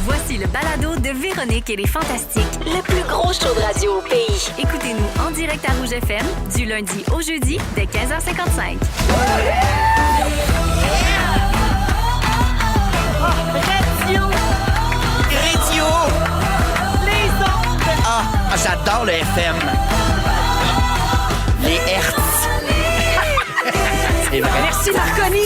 Voici le balado de Véronique et les Fantastiques. Le plus gros show de radio au pays. Écoutez-nous en direct à Rouge FM du lundi au jeudi dès 15h55. Radio! Les ondes! Ah, j'adore le FM. Les Hertz. C'est vrai. Merci, Marconi!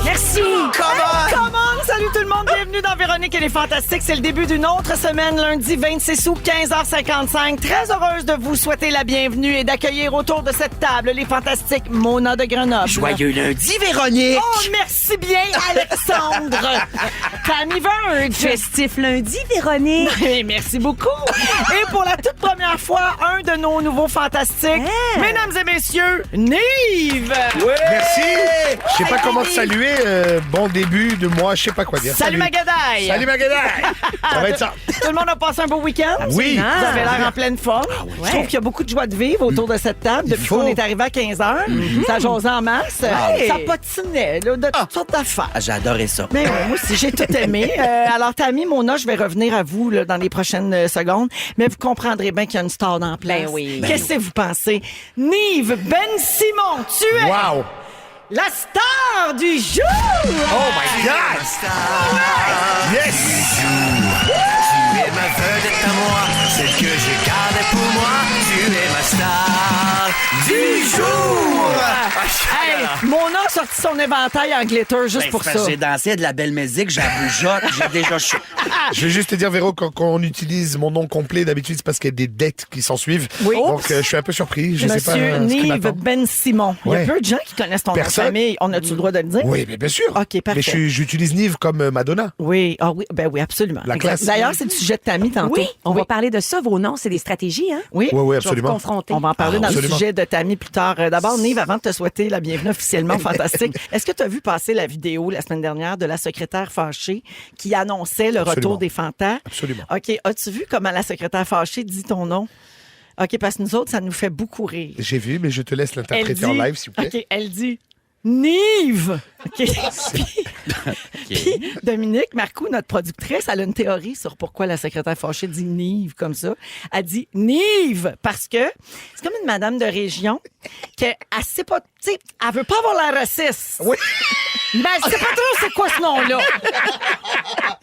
Merci! Come on! Salut tout le monde, bienvenue dans Véronique et les Fantastiques. C'est le début d'une autre semaine, lundi 26 août, 15h55. Très heureuse de vous souhaiter la bienvenue et d'accueillir autour de cette table les Fantastiques Mona de Grenoble. Joyeux lundi, Véronique! Oh, merci bien, Alexandre! Tammy Verge! Festif lundi, Véronique! Oui, merci beaucoup! Et pour la toute première fois, un de nos nouveaux Fantastiques, mesdames et messieurs, Nive! Merci. Je sais pas comment te saluer. Bon début de mois, je sais pas quoi dire. Salut Magadaï! Salut Magadaï! Ça va être ça. Tout le monde a passé un beau week-end? Oui. Vous avez l'air en pleine forme. Je trouve qu'il y a beaucoup de joie de vivre autour de cette table depuis qu'on est arrivé à 15h. Ça jasait en masse. Ça patinait là, de toutes sortes d'affaires. Ah, j'ai adoré ça. Mais moi aussi, j'ai tout aimé. Alors, Tammy, Mona, je vais revenir à vous là, dans les prochaines secondes. Mais vous comprendrez bien qu'il y a une star dans la place. Ben oui. Qu'est-ce que vous pensez? Nive Ben Simon, tu es Wow. la star du jour! Oh my God! Yes! Tu es ma vedette à moi, celle que je gardais pour moi. Tu es ma star du jour. Hey, Mona a sorti son éventail en glitter juste Ben, pour c'est parce ça. que j'ai dansé de la belle musique, j'ai bougeotte, j'ai déjà chaud. Je vais juste te dire, Véro, quand on utilise mon nom complet, d'habitude, c'est parce qu'il y a des dettes qui s'en suivent. Oui. Donc, je suis un peu surpris. Je sais pas Monsieur ce qui Nive m'attend. Ben Simon. Il y a Ouais. peu de gens qui connaissent ton nom de Personne. famille. On a-tu le droit de le dire? Oui, mais bien sûr. OK, parfait. Mais j'utilise Nive comme Madonna. Oui, ah oui, ben oui, absolument. La Exact. classe. D'ailleurs, c'est le sujet de Tammy tantôt. Oui, on va parler de ça. Vos noms, c'est des stratégies, hein? Oui. Oui, Je vais vous absolument. confronter. On va en parler dans absolument. le sujet de Tammy plus tard. D'abord, Nive, avant de te souhaiter la bienvenue officiellement fantastique, est-ce que tu as vu passer la vidéo la semaine dernière de la secrétaire fâchée qui annonçait le Absolument. retour des fantas? Absolument. OK. As-tu vu comment la secrétaire fâchée dit ton nom? OK, parce que nous autres, ça nous fait beaucoup rire. J'ai vu, mais je te laisse Elle l'interpréter en dit- live, s'il vous plaît. OK, elle dit Nive! OK. Puis, Dominique Marcoux, notre productrice, elle a une théorie sur pourquoi la secrétaire fâchée dit Nive comme ça. Elle dit Nive parce que c'est comme une madame de région qu'elle sait pas, tu sais, elle veut pas avoir la raciste. Oui. Mais elle sait pas trop c'est quoi ce nom-là.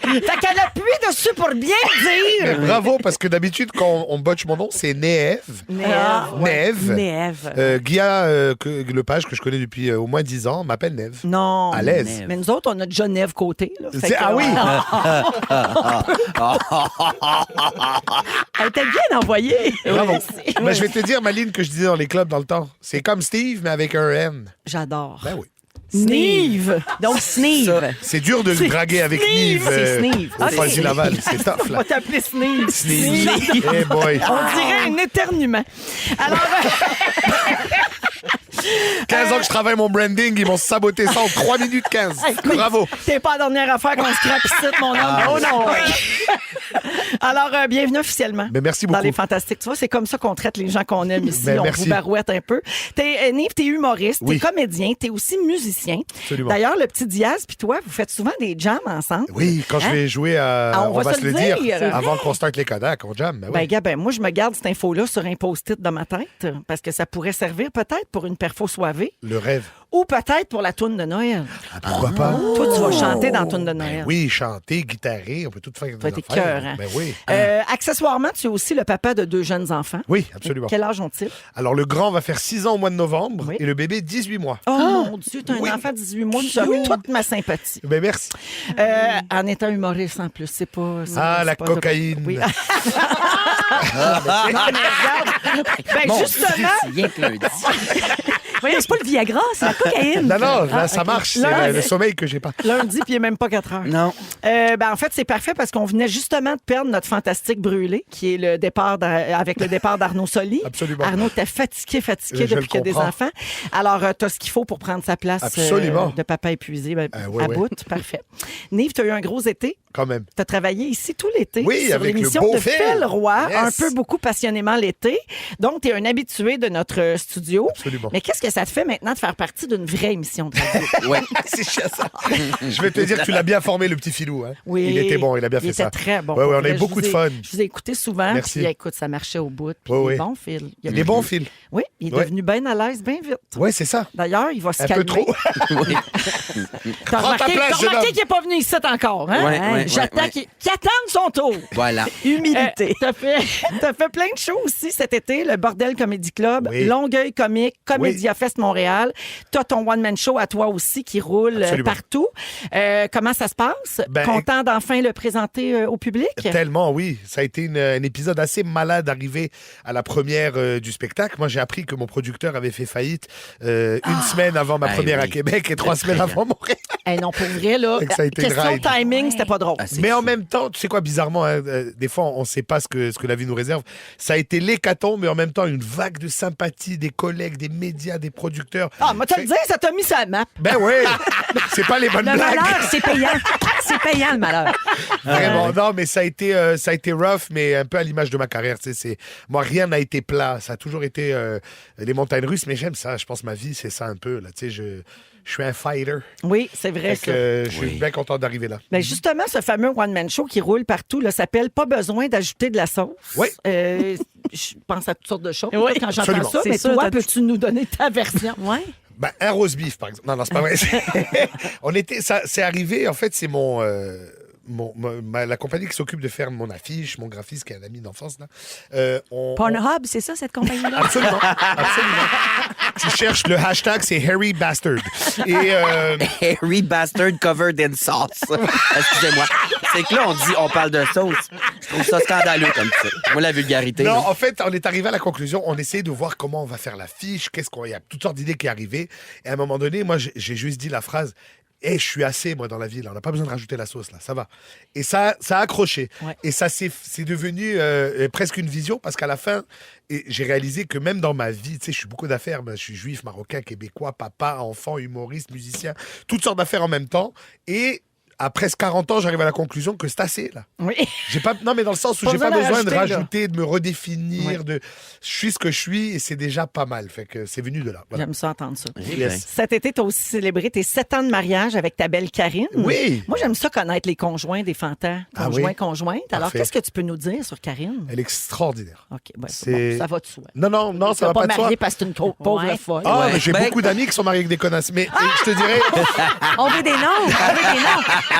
Fait qu'elle appuie dessus pour bien Mais dire. bravo, parce que d'habitude, quand on botche mon nom, c'est Nev. Nev. Nève. Guilla Lepage, que je connais depuis au moins 10 ans, m'appelle Nev. Non. À l'aise. Mais nous autres, on a déjà Neve côté. Là. Fait que, Ah oui! Elle était bien envoyée. Bravo. Oui. Ben, je vais te dire, Maline, que je disais dans les clubs dans le temps. C'est comme Steve, mais avec un N. J'adore. Ben oui. Nive. Donc, Sneeve. C'est dur de C'est draguer avec Sneeve. Nive. C'est Sneeve. Au Ok. Foisy-Laval. C'est tough, On là. va t'appeler Sneeve. Sneeve. Eh boy. On dirait un éternuement. Alors, 15 ans que je travaille mon branding, ils m'ont saboté ça en 3 minutes 15. écoute, Bravo. T'es pas la dernière affaire qu'on scrape ici, mon homme. Oh non. Alors, bienvenue officiellement. Ben, merci Dans beaucoup. les Fantastiques. Tu vois, c'est comme ça qu'on traite les gens qu'on aime ici. Ben, On merci. vous barouette un peu. Nive, t'es humoriste, Oui. t'es comédien, t'es aussi musicien. Absolument. D'ailleurs, le petit Diaz puis toi, vous faites souvent des jams ensemble. Oui, quand je vais jouer à. Ah, on va se le dire. C'est Avant qu'on starte les Kodak, on jam. Ben oui. Ben, gars, moi, je me garde cette info-là sur un post-it dans ma tête parce que ça pourrait servir peut-être pour une perfo soivée Le rêve. ou peut-être pour la toune de Noël. Pourquoi pas? Toi, tu vas chanter dans la toune de Noël. Ben oui, chanter, guitarer, on peut tout faire. Toi, des t'es affaires. cœur, hein? Ben oui. Accessoirement, tu es aussi le papa de 2 jeunes enfants. Oui, absolument. Quel âge ont-ils? Alors, le grand va faire 6 ans au mois de novembre Oui. et le bébé 18 mois. Oh mon Dieu, t'as un Oui. enfant de 18 mois, tu as eu toute ma sympathie. Ben merci. En étant humoriste en plus, c'est pas... Ah, la cocaïne. Oui. Ben, justement, C'est rien que lundi. Voyons, c'est pas le Viagra, c'est la cocaïne. Non, non, là, Ah, ça ok. marche. Là, C'est le sommeil que j'ai pas. lundi, puis il n'est même pas 4 heures. Non. En fait, c'est parfait parce qu'on venait justement de perdre notre fantastique brûlé, qui est le départ avec le départ d'Arnaud Soli. Absolument. Arnaud était fatigué Je depuis le qu'il y a des comprends. enfants. Alors, tu as ce qu'il faut pour prendre sa place Absolument. de papa épuisé ouais, à ouais. bout. Parfait. Nive, tu as eu un gros été. Quand même. Tu as travaillé ici tout l'été Oui, sur avec le l'émission beau de Phil. Phil Roy, Yes. un peu beaucoup passionnément l'été. Donc, tu es un habitué de notre studio. Absolument. Mais qu'est-ce que ça te fait maintenant de faire partie d'une vraie émission de radio? Ouais. C'est chiant, ça. Je vais te dire que tu l'as bien formé, le petit filou. Hein. Oui. Il était bon, il a bien fait ça. Il était très bon. Ouais, pour on a vrai. eu beaucoup de fun. Je vous ai écouté souvent. Merci. Puis, écoute, ça marchait au bout. Puis Ouais, il est ouais. bon, Phil. Il est bon, Phil. Oui, il est Ouais. devenu bien à l'aise, bien vite. Ouais, c'est ça. D'ailleurs, il va se Un calmer. peu trop. Oui. T'as Prends ta remarqué, place, t'as jeune remarqué homme. qu'il n'est pas venu ici encore, hein? Ouais, ouais, J'attends ouais. qu'il attende son tour. Voilà. Humilité. T'as fait plein de shows aussi cet été, le Bordel Comedy Club, Oui. Longueuil Comique, Comédia Fest Montréal. T'as ton one-man show à toi aussi qui roule Absolument. partout. Comment ça se passe? Ben, Content d'enfin le présenter au public? Tellement, oui. Ça a été un épisode assez malade d'arriver à la première du spectacle. Moi, j'ai appris que mon producteur avait fait faillite une semaine avant ma Ah, première à oui. Québec et 3 semaines avant Montréal. Eh non, pour vrai, là, Fait que ça a été question une de ride. timing, c'était pas drôle. Ah, c'est Mais fou. en même temps, tu sais quoi, bizarrement, hein, des fois, on ne sait pas ce que la vie nous réserve. Ça a été l'hécatombe, mais en même temps, une vague de sympathie des collègues, des médias, des producteurs. Ah, moi, te le dire, ça t'a mis sa map. Ben ouais, c'est pas les bonnes Le blagues. malheur, c'est payant. C'est payant, le malheur. Vraiment, non, mais ça a été rough, mais un peu à l'image de ma carrière. Tu sais, moi, rien n'a été plat. Ça a toujours été les montagnes russes, mais j'aime ça. Je pense que ma vie, c'est ça un peu. Là. Tu sais, je suis un fighter. Oui, c'est vrai, Fait ça. que, je suis bien content d'arriver là. Ben justement, ce fameux one-man show qui roule partout là, s'appelle Pas besoin d'ajouter de la sauce. Oui. Je pense à toutes sortes de choses Oui, quand j'entends absolument. ça. C'est Mais sûr, toi, t'as- peux-tu nous donner ta version? Ouais. Ben, un roast beef, par exemple. Non, c'est pas vrai. C'est arrivé, en fait, c'est la compagnie qui s'occupe de faire mon affiche, mon graphiste, qui est un ami d'enfance, là. Pornhub, c'est ça, cette compagnie-là? Absolument, absolument. Tu cherches le hashtag, c'est Harry Bastard. Et Harry Bastard covered in sauce. Excusez-moi. C'est que là, on parle de sauce. Je trouve ça scandaleux comme ça. Moi, la vulgarité. non, là. en fait, on est arrivé à la conclusion. On essayait de voir comment on va faire l'affiche. Il y a toutes sortes d'idées qui arrivaient. Et à un moment donné, moi, j'ai juste dit la phrase. Je suis assez, moi, dans la vie, là. On n'a pas besoin de rajouter la sauce, là. Ça va. Et ça a accroché. Ouais. Et ça, c'est devenu presque une vision parce qu'à la fin, j'ai réalisé que même dans ma vie, tu sais, je suis beaucoup d'affaires. Je suis juif, marocain, québécois, papa, enfant, humoriste, musicien, toutes sortes d'affaires en même temps. Et à presque 40 ans, j'arrive à la conclusion que c'est assez, là. Oui. Non, mais dans le sens où Pas j'ai pas besoin de besoin de rajouter, là. rajouter, de me redéfinir, Ouais. je suis ce que je suis et c'est déjà pas mal. Fait que c'est venu de là. Voilà. J'aime ça entendre ça. Yes. Cet été, tu as aussi célébré tes 7 ans de mariage avec ta belle Karine. Oui. Moi, j'aime ça connaître les conjoints des fantas. Ah Conjoints, oui? conjointes. Alors, Parfait. qu'est-ce que tu peux nous dire sur Karine? Elle est extraordinaire. OK, ben, C'est- bon, ça va de soi. Non, ça va pas pas de soi. mariée parce que c'est une pauvre Ouais. folle. Ah, Ouais. mais j'ai Ben- beaucoup d'amis qui sont mariés avec des connasses. Mais je te dirais. On veut des noms. On veut des noms.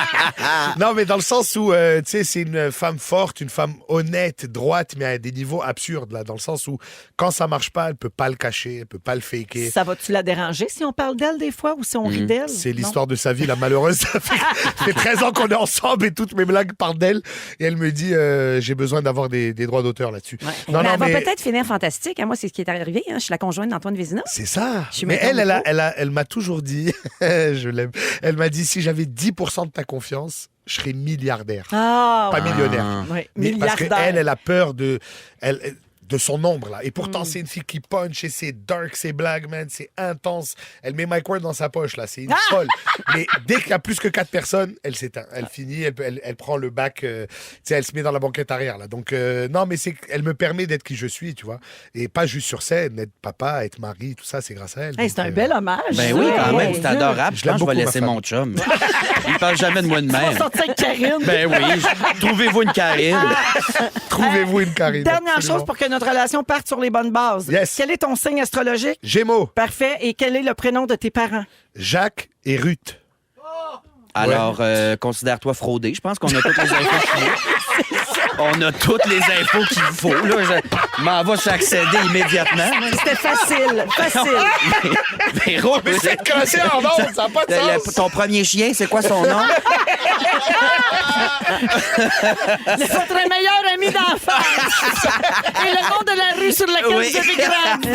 Non, mais dans le sens où, tu sais, c'est une femme forte, une femme honnête, droite, mais à des niveaux absurdes, là. Dans le sens où, quand ça marche pas, elle peut pas le cacher, elle peut pas le faker. Ça va-tu la déranger si on parle d'elle des fois ou si on rit d'elle? C'est Non? l'histoire de sa vie, la malheureuse. Ça fait 13 ans qu'on est ensemble et toutes mes blagues parlent d'elle. Et elle me dit, j'ai besoin d'avoir des droits d'auteur là-dessus. Mais elle va peut-être finir fantastique. Hein. Moi, c'est ce qui est arrivé. Hein. Je suis la conjointe d'Antoine Vézina. C'est ça. Je suis Mais maintenant elle m'a toujours dit, je l'aime, elle m'a dit, si j'avais 10% de ta confiance, je serais milliardaire. Ah, Pas ouais. millionnaire. Ouais, Mais parce milliardaire. qu'elle a peur de son ombre, là. Et pourtant, c'est une fille qui punch et c'est dark, c'est blague, man, c'est intense. Elle met Mike Ward dans sa poche, là. C'est une folle. Mais dès qu'il y a plus que 4 personnes, elle s'éteint. Elle finit, elle prend le bac, tu sais, elle se met dans la banquette arrière, là. Donc, non, mais elle me permet d'être qui je suis, tu vois. Et pas juste sur scène, être papa, être mari, tout ça, c'est grâce à elle. Hey, Donc, c'est un bel hommage. Ben oui, quand même, c'est Dieu. adorable. Je Je l'aime pense que je vais beaucoup, laisser ma mon chum. Il parle jamais de moi de On va même. sortir avec Karine. Ben oui, trouvez-vous une Karine. Trouvez-vous une Karine. Dernière absolument. chose pour que notre relation parte sur les bonnes bases. Yes. Quel est ton signe astrologique? Gémeaux, Parfait. Et quel est le prénom de tes parents? Jacques et Ruth. Alors, considère-toi fraudé. Je pense qu'on a toutes les infos qu'il faut. On a toutes les infos qu'il faut. Là, je m'en vais accéder immédiatement. C'était facile. Facile. Véro, Mais c'est cassé en ondes, ça n'a pas de sens. ton premier chien, c'est quoi son nom? Votre meilleur ami d'enfance. Et le nom de la rue sur laquelle Oui. vous avez grandi.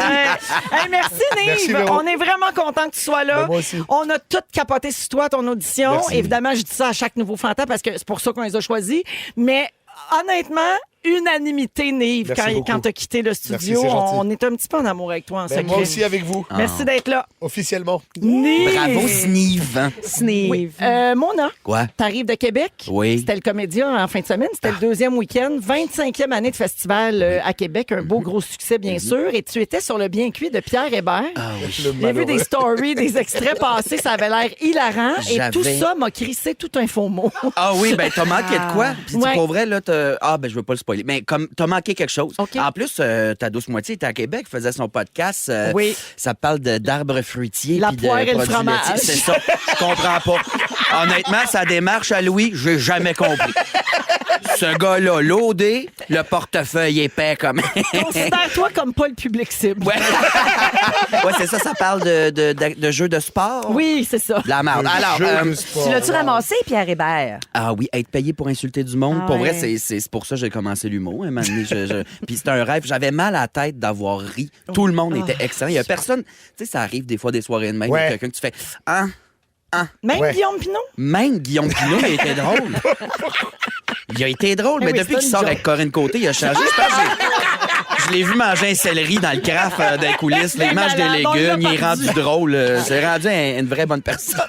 Hey, merci, Nive. Merci, Véro. On est vraiment content que tu sois là. Ben, moi aussi. On a tout capoté sur toi, ton audition. Merci. Évidemment, je dis ça à chaque nouveau fantasme parce que c'est pour ça qu'on les a choisis. Mais honnêtement, unanimité, Nive, Merci beaucoup. quand tu as quitté le studio. c'est gentil. On est un petit peu en amour avec toi en secret. Moi aussi avec vous, Merci d'être là. officiellement. Nive. Bravo, Snive. Sneeve. Oui. Mona, Quoi? t'arrives de Québec. Oui. C'était le Comédia en fin de semaine. C'était le deuxième week-end. 25e année de festival à Québec. Un beau gros succès, bien sûr. Et tu étais sur le bien cuit de Pierre Hébert. Le J'ai vu malheureux. des stories, des extraits passés. Ça avait l'air hilarant. Et J'avais- tout ça m'a crissé tout un faux mot. Ah oui, ben t'as manqué de quoi? Puis Ouais. pour vrai, là, je veux pas le spoiler. Mais comme t'as manqué quelque chose. OK. En plus, ta douce moitié était à Québec, faisait son podcast. Oui. Ça parle d'arbres fruitiers. La puis de poire et le produits fromage. laitiers. C'est ça. Je comprends pas. Honnêtement, sa démarche à Louis, j'ai jamais compris. Ce gars-là, loadé, le portefeuille épais comme... Considère-toi comme pas le public cible. Ouais, ouais c'est ça, ça parle de jeux de sport. Oui, c'est ça. La merde. Alors, Jeu de sport. Tu l'as-tu ramassé, Pierre Hébert? ah oui, être payé pour insulter du monde. Ah pour vrai, ouais. c'est pour ça que j'ai commencé l'humour. Un moment donné, Puis c'était un rêve. J'avais mal à la tête d'avoir ri. Tout le monde était excellent. Il y a personne... Tu sais, ça arrive des fois des soirées de même. Ouais. Il y a quelqu'un que tu fais... Même Ouais. Guillaume Pinot? Même Guillaume Pinot, il a été drôle. Il a été drôle, mais oui, depuis c'est qu'il une sort joke. avec Corinne Côté, il a changé. Je pense que je l'ai vu manger un céleri dans le craft des coulisses. Là, il mange des malade, on l'a légumes, il est perdu. rendu drôle. C'est rendu une vraie bonne personne.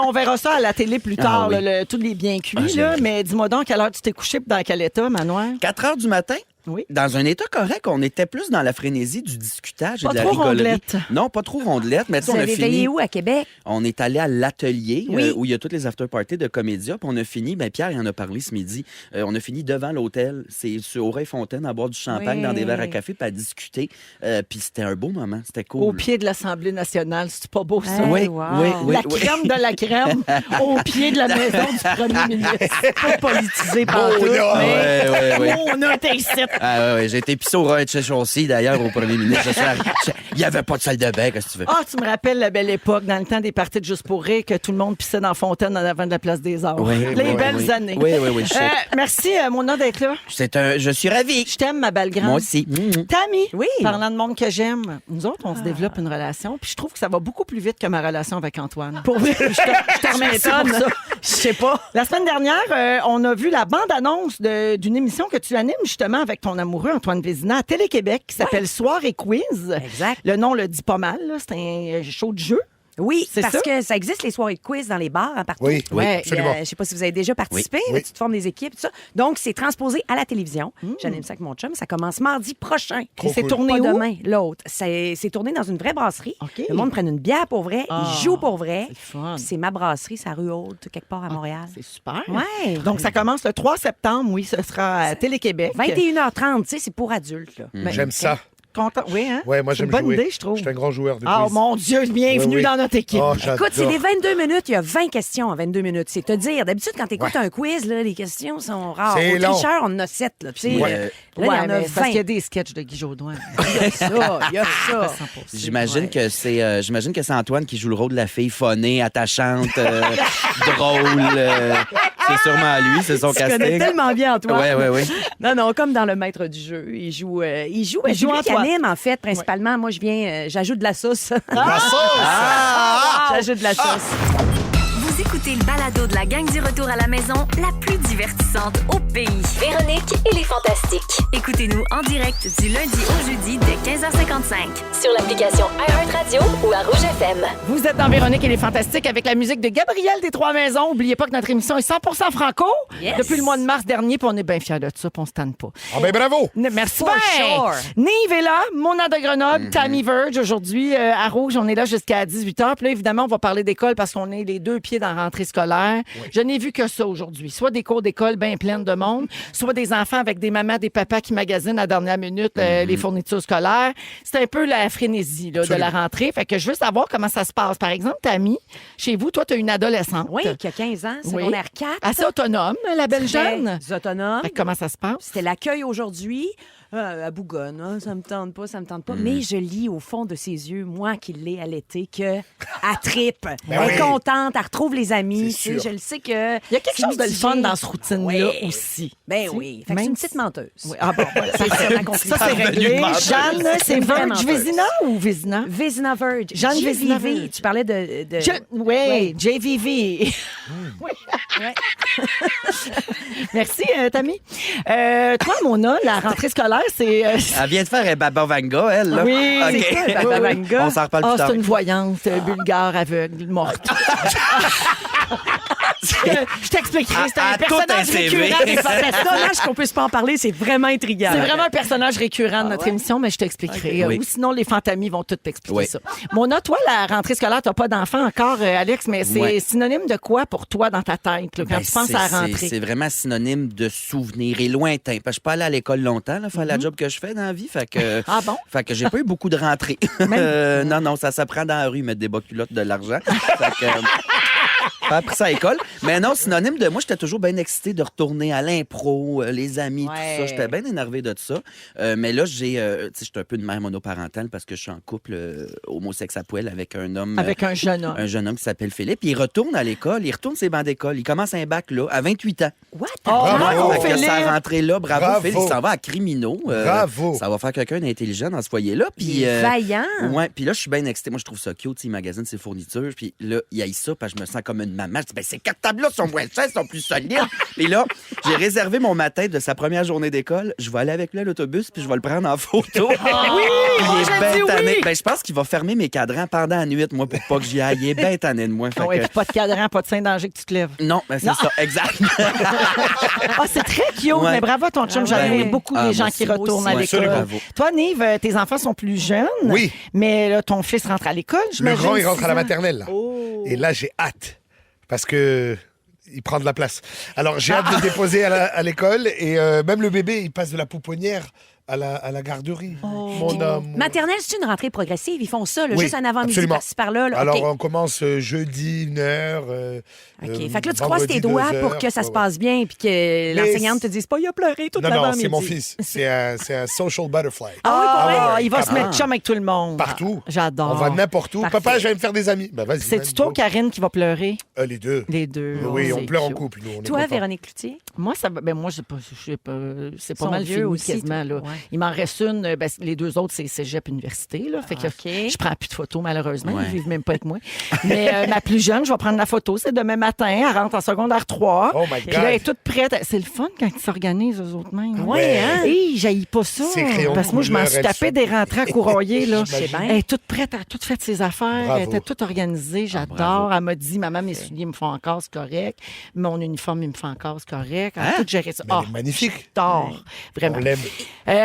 On verra ça à la télé plus tard, Ah oui. là, tous les bien cuits. Ah, là. j'aimerais. Mais dis-moi donc, à quelle heure tu t'es couché et dans quel état, Manoir? 4 heures du matin, Oui. dans un état correct, on était plus dans la frénésie du discutage et Pas de la trop rigolerie. rondelette. Non, pas trop rondelette, mais tu sais, Vous on a avez fini. veillé où à Québec? On est allé à l'atelier Oui. où il y a toutes les after-parties de Comédia. Puis on a fini, ben Pierre il en a parlé ce midi, on a fini devant l'hôtel. C'est sur Auray-Fontaine à boire du champagne Oui. dans des verres à café puis à discuter. Puis c'était un beau moment, c'était cool. Au pied de l'Assemblée nationale, c'est pas beau, ça? Oui, Wow. oui, oui. La crème de la crème au pied de la maison du premier ministre. Pas politisé par tout, Mona. mais Ouais, ouais, ouais. Mona, t'es ici. Ah ouais, ouais, j'ai été pissé au rez-de-chaussée d'ailleurs au premier ministre. Il n'y avait pas de salle de bain, qu'est-ce que tu veux? Ah, tu me rappelles la belle époque, dans le temps des parties de Juste pour rire, que tout le monde pissait dans la fontaine en avant de la place des Arts. Oui, Les oui, belles oui. années. Oui, oui, oui, je sais. Merci, Mona, d'être là. Je suis ravi. Je t'aime, ma belle grande. Moi aussi. Tammy, Oui. parlant de monde que j'aime, nous autres, on se développe une relation, puis je trouve que ça va beaucoup plus vite que ma relation avec Antoine. Pour vrai, je te remercie pour ça. Je sais pas. La semaine dernière, on a vu la bande-annonce d'une émission que tu animes justement avec ton amoureux Antoine Vézina à Télé-Québec qui s'appelle Soir et Quiz. Exact. Le nom le dit pas mal, là. C'est un show de jeu. Oui, C'est parce ça? que ça existe les soirées de quiz dans les bars hein, partout. Oui, Oui, absolument. Je sais pas si vous avez déjà participé, Oui. là, Oui. tu te formes des équipes, tout ça. Donc, c'est transposé à la télévision. J'anime ça avec mon chum. Ça commence mardi prochain. Et c'est cool. tourné Pas où? demain, l'autre. C'est tourné dans une vraie brasserie. OK. Le monde prend une bière pour vrai, Ah, ils jouent pour vrai. c'est le fun. Puis c'est ma brasserie, c'est à rue Haute, quelque part à Montréal. C'est super. Ouais. Donc, ça commence le 3 septembre, oui, ce sera à Télé-Québec. 21h30, tu sais, c'est pour adultes. Là. Ben, J'aime ça. Content. Oui, hein? Ouais, moi C'est j'aime une bonne jouer. idée, je trouve. Je suis un grand joueur de Ah, quiz. mon Dieu, bienvenue Oui, oui. dans notre équipe. Oh, j'adore. Écoute, c'est des 22 minutes, il y a 20 questions en 22 minutes. C'est te dire. D'habitude, quand tu écoutes un quiz, là, les questions sont rares. C'est Au long. tricheur, on en a 7. Là, tu sais. Ouais. Là, il y Ouais, en a mais c'est parce 20. qu'il y a des sketchs de Guy Jodoin. Il y a ça, il y a ça. J'imagine que c'est Antoine qui joue le rôle de la fille phonée, attachante, drôle. C'est sûrement lui, c'est son Tu connais casting. tellement bien, Antoine. Ouais, ouais, ouais. Non, non, comme dans le maître du jeu. Il joue Il joue c'est lui qui Antoine. anime, en fait, principalement. Moi, je viens, j'ajoute de la sauce. La sauce! J'ajoute de la sauce. Vous écoutez le balado de la gang du retour à la maison, la plus divertissante au pays. Véronique et les Fantastiques. Écoutez-nous en direct du lundi au jeudi dès 15h55. Sur l'application iHeartRadio ou à Rouge FM. Vous êtes dans Véronique et les Fantastiques avec la musique de Gabriel des Trois-Maisons. N'oubliez pas que notre émission est 100% franco Yes. depuis le mois de mars dernier, puis on est bien fiers de ça, puis on se tanne pas. Ah ben bravo! Merci For bien. sure. Nive est là, Mona de Grenoble, Tammy Verge aujourd'hui à Rouge. On est là jusqu'à 18h. Puis là, évidemment, on va parler d'école parce qu'on est les deux pieds dans la rentrée scolaire. Je n'ai vu que ça aujourd'hui. Soit des cours d'école bien pleines de monde, soit des enfants avec des mamans, des papas qui magasinent à la dernière minute les fournitures scolaires. C'est un peu la frénésie là, de la rentrée. Fait que je veux savoir comment ça se passe. Par exemple, Tammy, chez vous, toi, tu as une adolescente. Oui, qui a 15 ans, Oui. secondaire 4. Assez autonome, la belle jeune. Très autonome. Fait que comment ça se passe? C'était l'accueil aujourd'hui. À Bougonne, hein, ça me tente pas, ça me tente pas. Mais je lis au fond de ses yeux, moi qui l'ai allaitée, que elle trippe. Elle est oui. contente, elle retrouve les amis. amis. C'est tu sais, sûr. Je le sais que. Il y a quelque chose de le fun dans ce routine-là Oui. aussi. Ben Tu sais, oui. Fait que c'est même une petite menteuse. Oui. Ah bon, voilà. C'est vraiment Ça, compliqué. c'est réglé. Jeanne, c'est Vraiment Verge peur. Vézina ou Vézina? Vézina Verge. Jeanne Vézina JVV. Verge. Tu parlais de... Oui, Ouais. JVV. Oui. Ouais. Merci, Tammy. Toi, Mona, la rentrée scolaire, c'est... Elle vient de faire un Baba Vanga, elle, là. Oui, OK. c'est quoi, Baba Vanga? On s'en reparle plus Ah, tard. c'est une voyante bulgare aveugle morte. Je t'expliquerai. C'est un À tout personnage un CV. récurrent des fantastiques. C'est dommage qu'on puisse pas en parler, c'est vraiment intriguant. C'est vraiment un personnage récurrent de notre émission, mais je t'expliquerai. Oui. Ou sinon, les fantamis vont tout t'expliquer Oui. ça. Mona, toi, la rentrée scolaire, t'as pas d'enfant encore, Alex, mais c'est Ouais. synonyme de quoi pour toi dans ta tête, là, quand Ben, tu penses à la rentrée? C'est vraiment synonyme de souvenir et lointain. Parce que je suis pas allé à l'école longtemps, là, faire la job que je fais dans la vie. Fait que, Ah bon? Fait que j'ai pas eu beaucoup de rentrées. Non, ça s'apprend dans la rue, mettre des bas culottes de l'argent. Fait que, pas appris ça à l'école. Mais non, synonyme de moi, j'étais toujours bien excité de retourner à l'impro, les amis, tout Ouais. ça. J'étais bien énervé de ça. Mais là, j'étais un peu de mère monoparentale parce que je suis en couple homosexuel avec un homme. Avec un jeune homme. Un jeune homme qui s'appelle Philippe. Il retourne à l'école, il retourne ses bancs d'école. Il commence un bac là, à 28 ans. What? Oh, Bravo, Fait que Philippe! sa rentrée là, bravo, Bravo. Philippe. Il s'en va à criminaux. Bravo. Ça va faire quelqu'un d'intelligent dans ce foyer-là. Puis, Il est vaillant. Ouais, puis là, je suis bien excité. Moi, je trouve ça cute. Il magasine ses fournitures. Puis là, il haït ça, parce que je me sens comme une maman. Je dis, ben, ces quatre tables-là sont moins chères, sont plus solides. Puis là, j'ai réservé mon matin de sa première journée d'école. Je vais aller avec lui à l'autobus, puis je vais le prendre en photo. Oui! Il Moi, est je bien dis tanné. oui! Ben, je pense qu'il va fermer mes cadrans pendant la nuit, moi, pour pas que j'y aille. Il est bien tanné de moi. Fait Ah ouais, que- puis pas de cadran, pas de Saint-Danger que tu te lèves. Non, ben, c'est ça, exact. Ah, c'est très cute, Ouais. mais bravo à ton chum. J'admire ouais. beaucoup Ah, les gens moi qui aussi. retournent à Ouais, l'école. absolument. Bravo. Toi, Nive, tes enfants sont plus jeunes. Oui. Mais là, ton fils rentre à l'école, Le j'imagine. grand, il rentre 6 à la ans. maternelle. Là. Et là, j'ai hâte. Parce que il prend de la place. Alors, j'ai hâte de le déposer à l'école. Et même le bébé, il passe de la pouponnière à la garderie. Mon amour. Maternelle, c'est une rentrée progressive. Ils font ça, là, Oui, juste un avant-midi absolument. par-ci par-là. là. Alors, OK. on commence jeudi, 1h. OK. Fait que là, tu croises tes doigts pour que ça se passe bien puis que l'enseignante te dise pas, il a pleuré toute Non, non, l'avant-midi. c'est mon fils. C'est un social butterfly. Ah, ouais, il va se capable. mettre chum avec tout le monde. Partout. J'adore. On va n'importe où. Parfait. Papa, je vais me faire des amis. Ben, vas-y. C'est-tu man, toi go. ou Karine qui va pleurer? Les deux. Les deux. Oui, Oh, on c'est pleure en cute. couple, nous. On est Toi, contents. Véronique Cloutier? Moi, moi, c'est pas c'est pas Sont mal vieux fini aussi, quasiment. Là. toi. Ouais. Il m'en reste une. Ben, les deux autres, c'est cégep université. Là, fait que OK. je prends plus de photos, malheureusement. Ouais. Ils vivent même pas avec moi. Mais ma plus jeune, je vais prendre la photo. C'est demain matin. Elle rentre en secondaire 3. Oh my Puis là, elle est God. toute prête. C'est le fun quand ils s'organisent, eux autres mêmes. Ouais, hein? Hey, j'haïs pas ça. Ces crayons Parce que moi, je m'en couleur, suis elles tapé sont- des rentrées à courroyer. Là. Je sais bien. Elle est toute prête. Elle a tout fait ses affaires. Bravo. Elle était toute organisée. J'adore. bravo. Elle m'a dit, maman, mes souliers me font encore, c'est correct. Mon uniforme, il me fait encore, c'est correct. Elle a tout géré ça. Mais elle Ah, est magnifique. j'adore. Vraiment. On l'aime.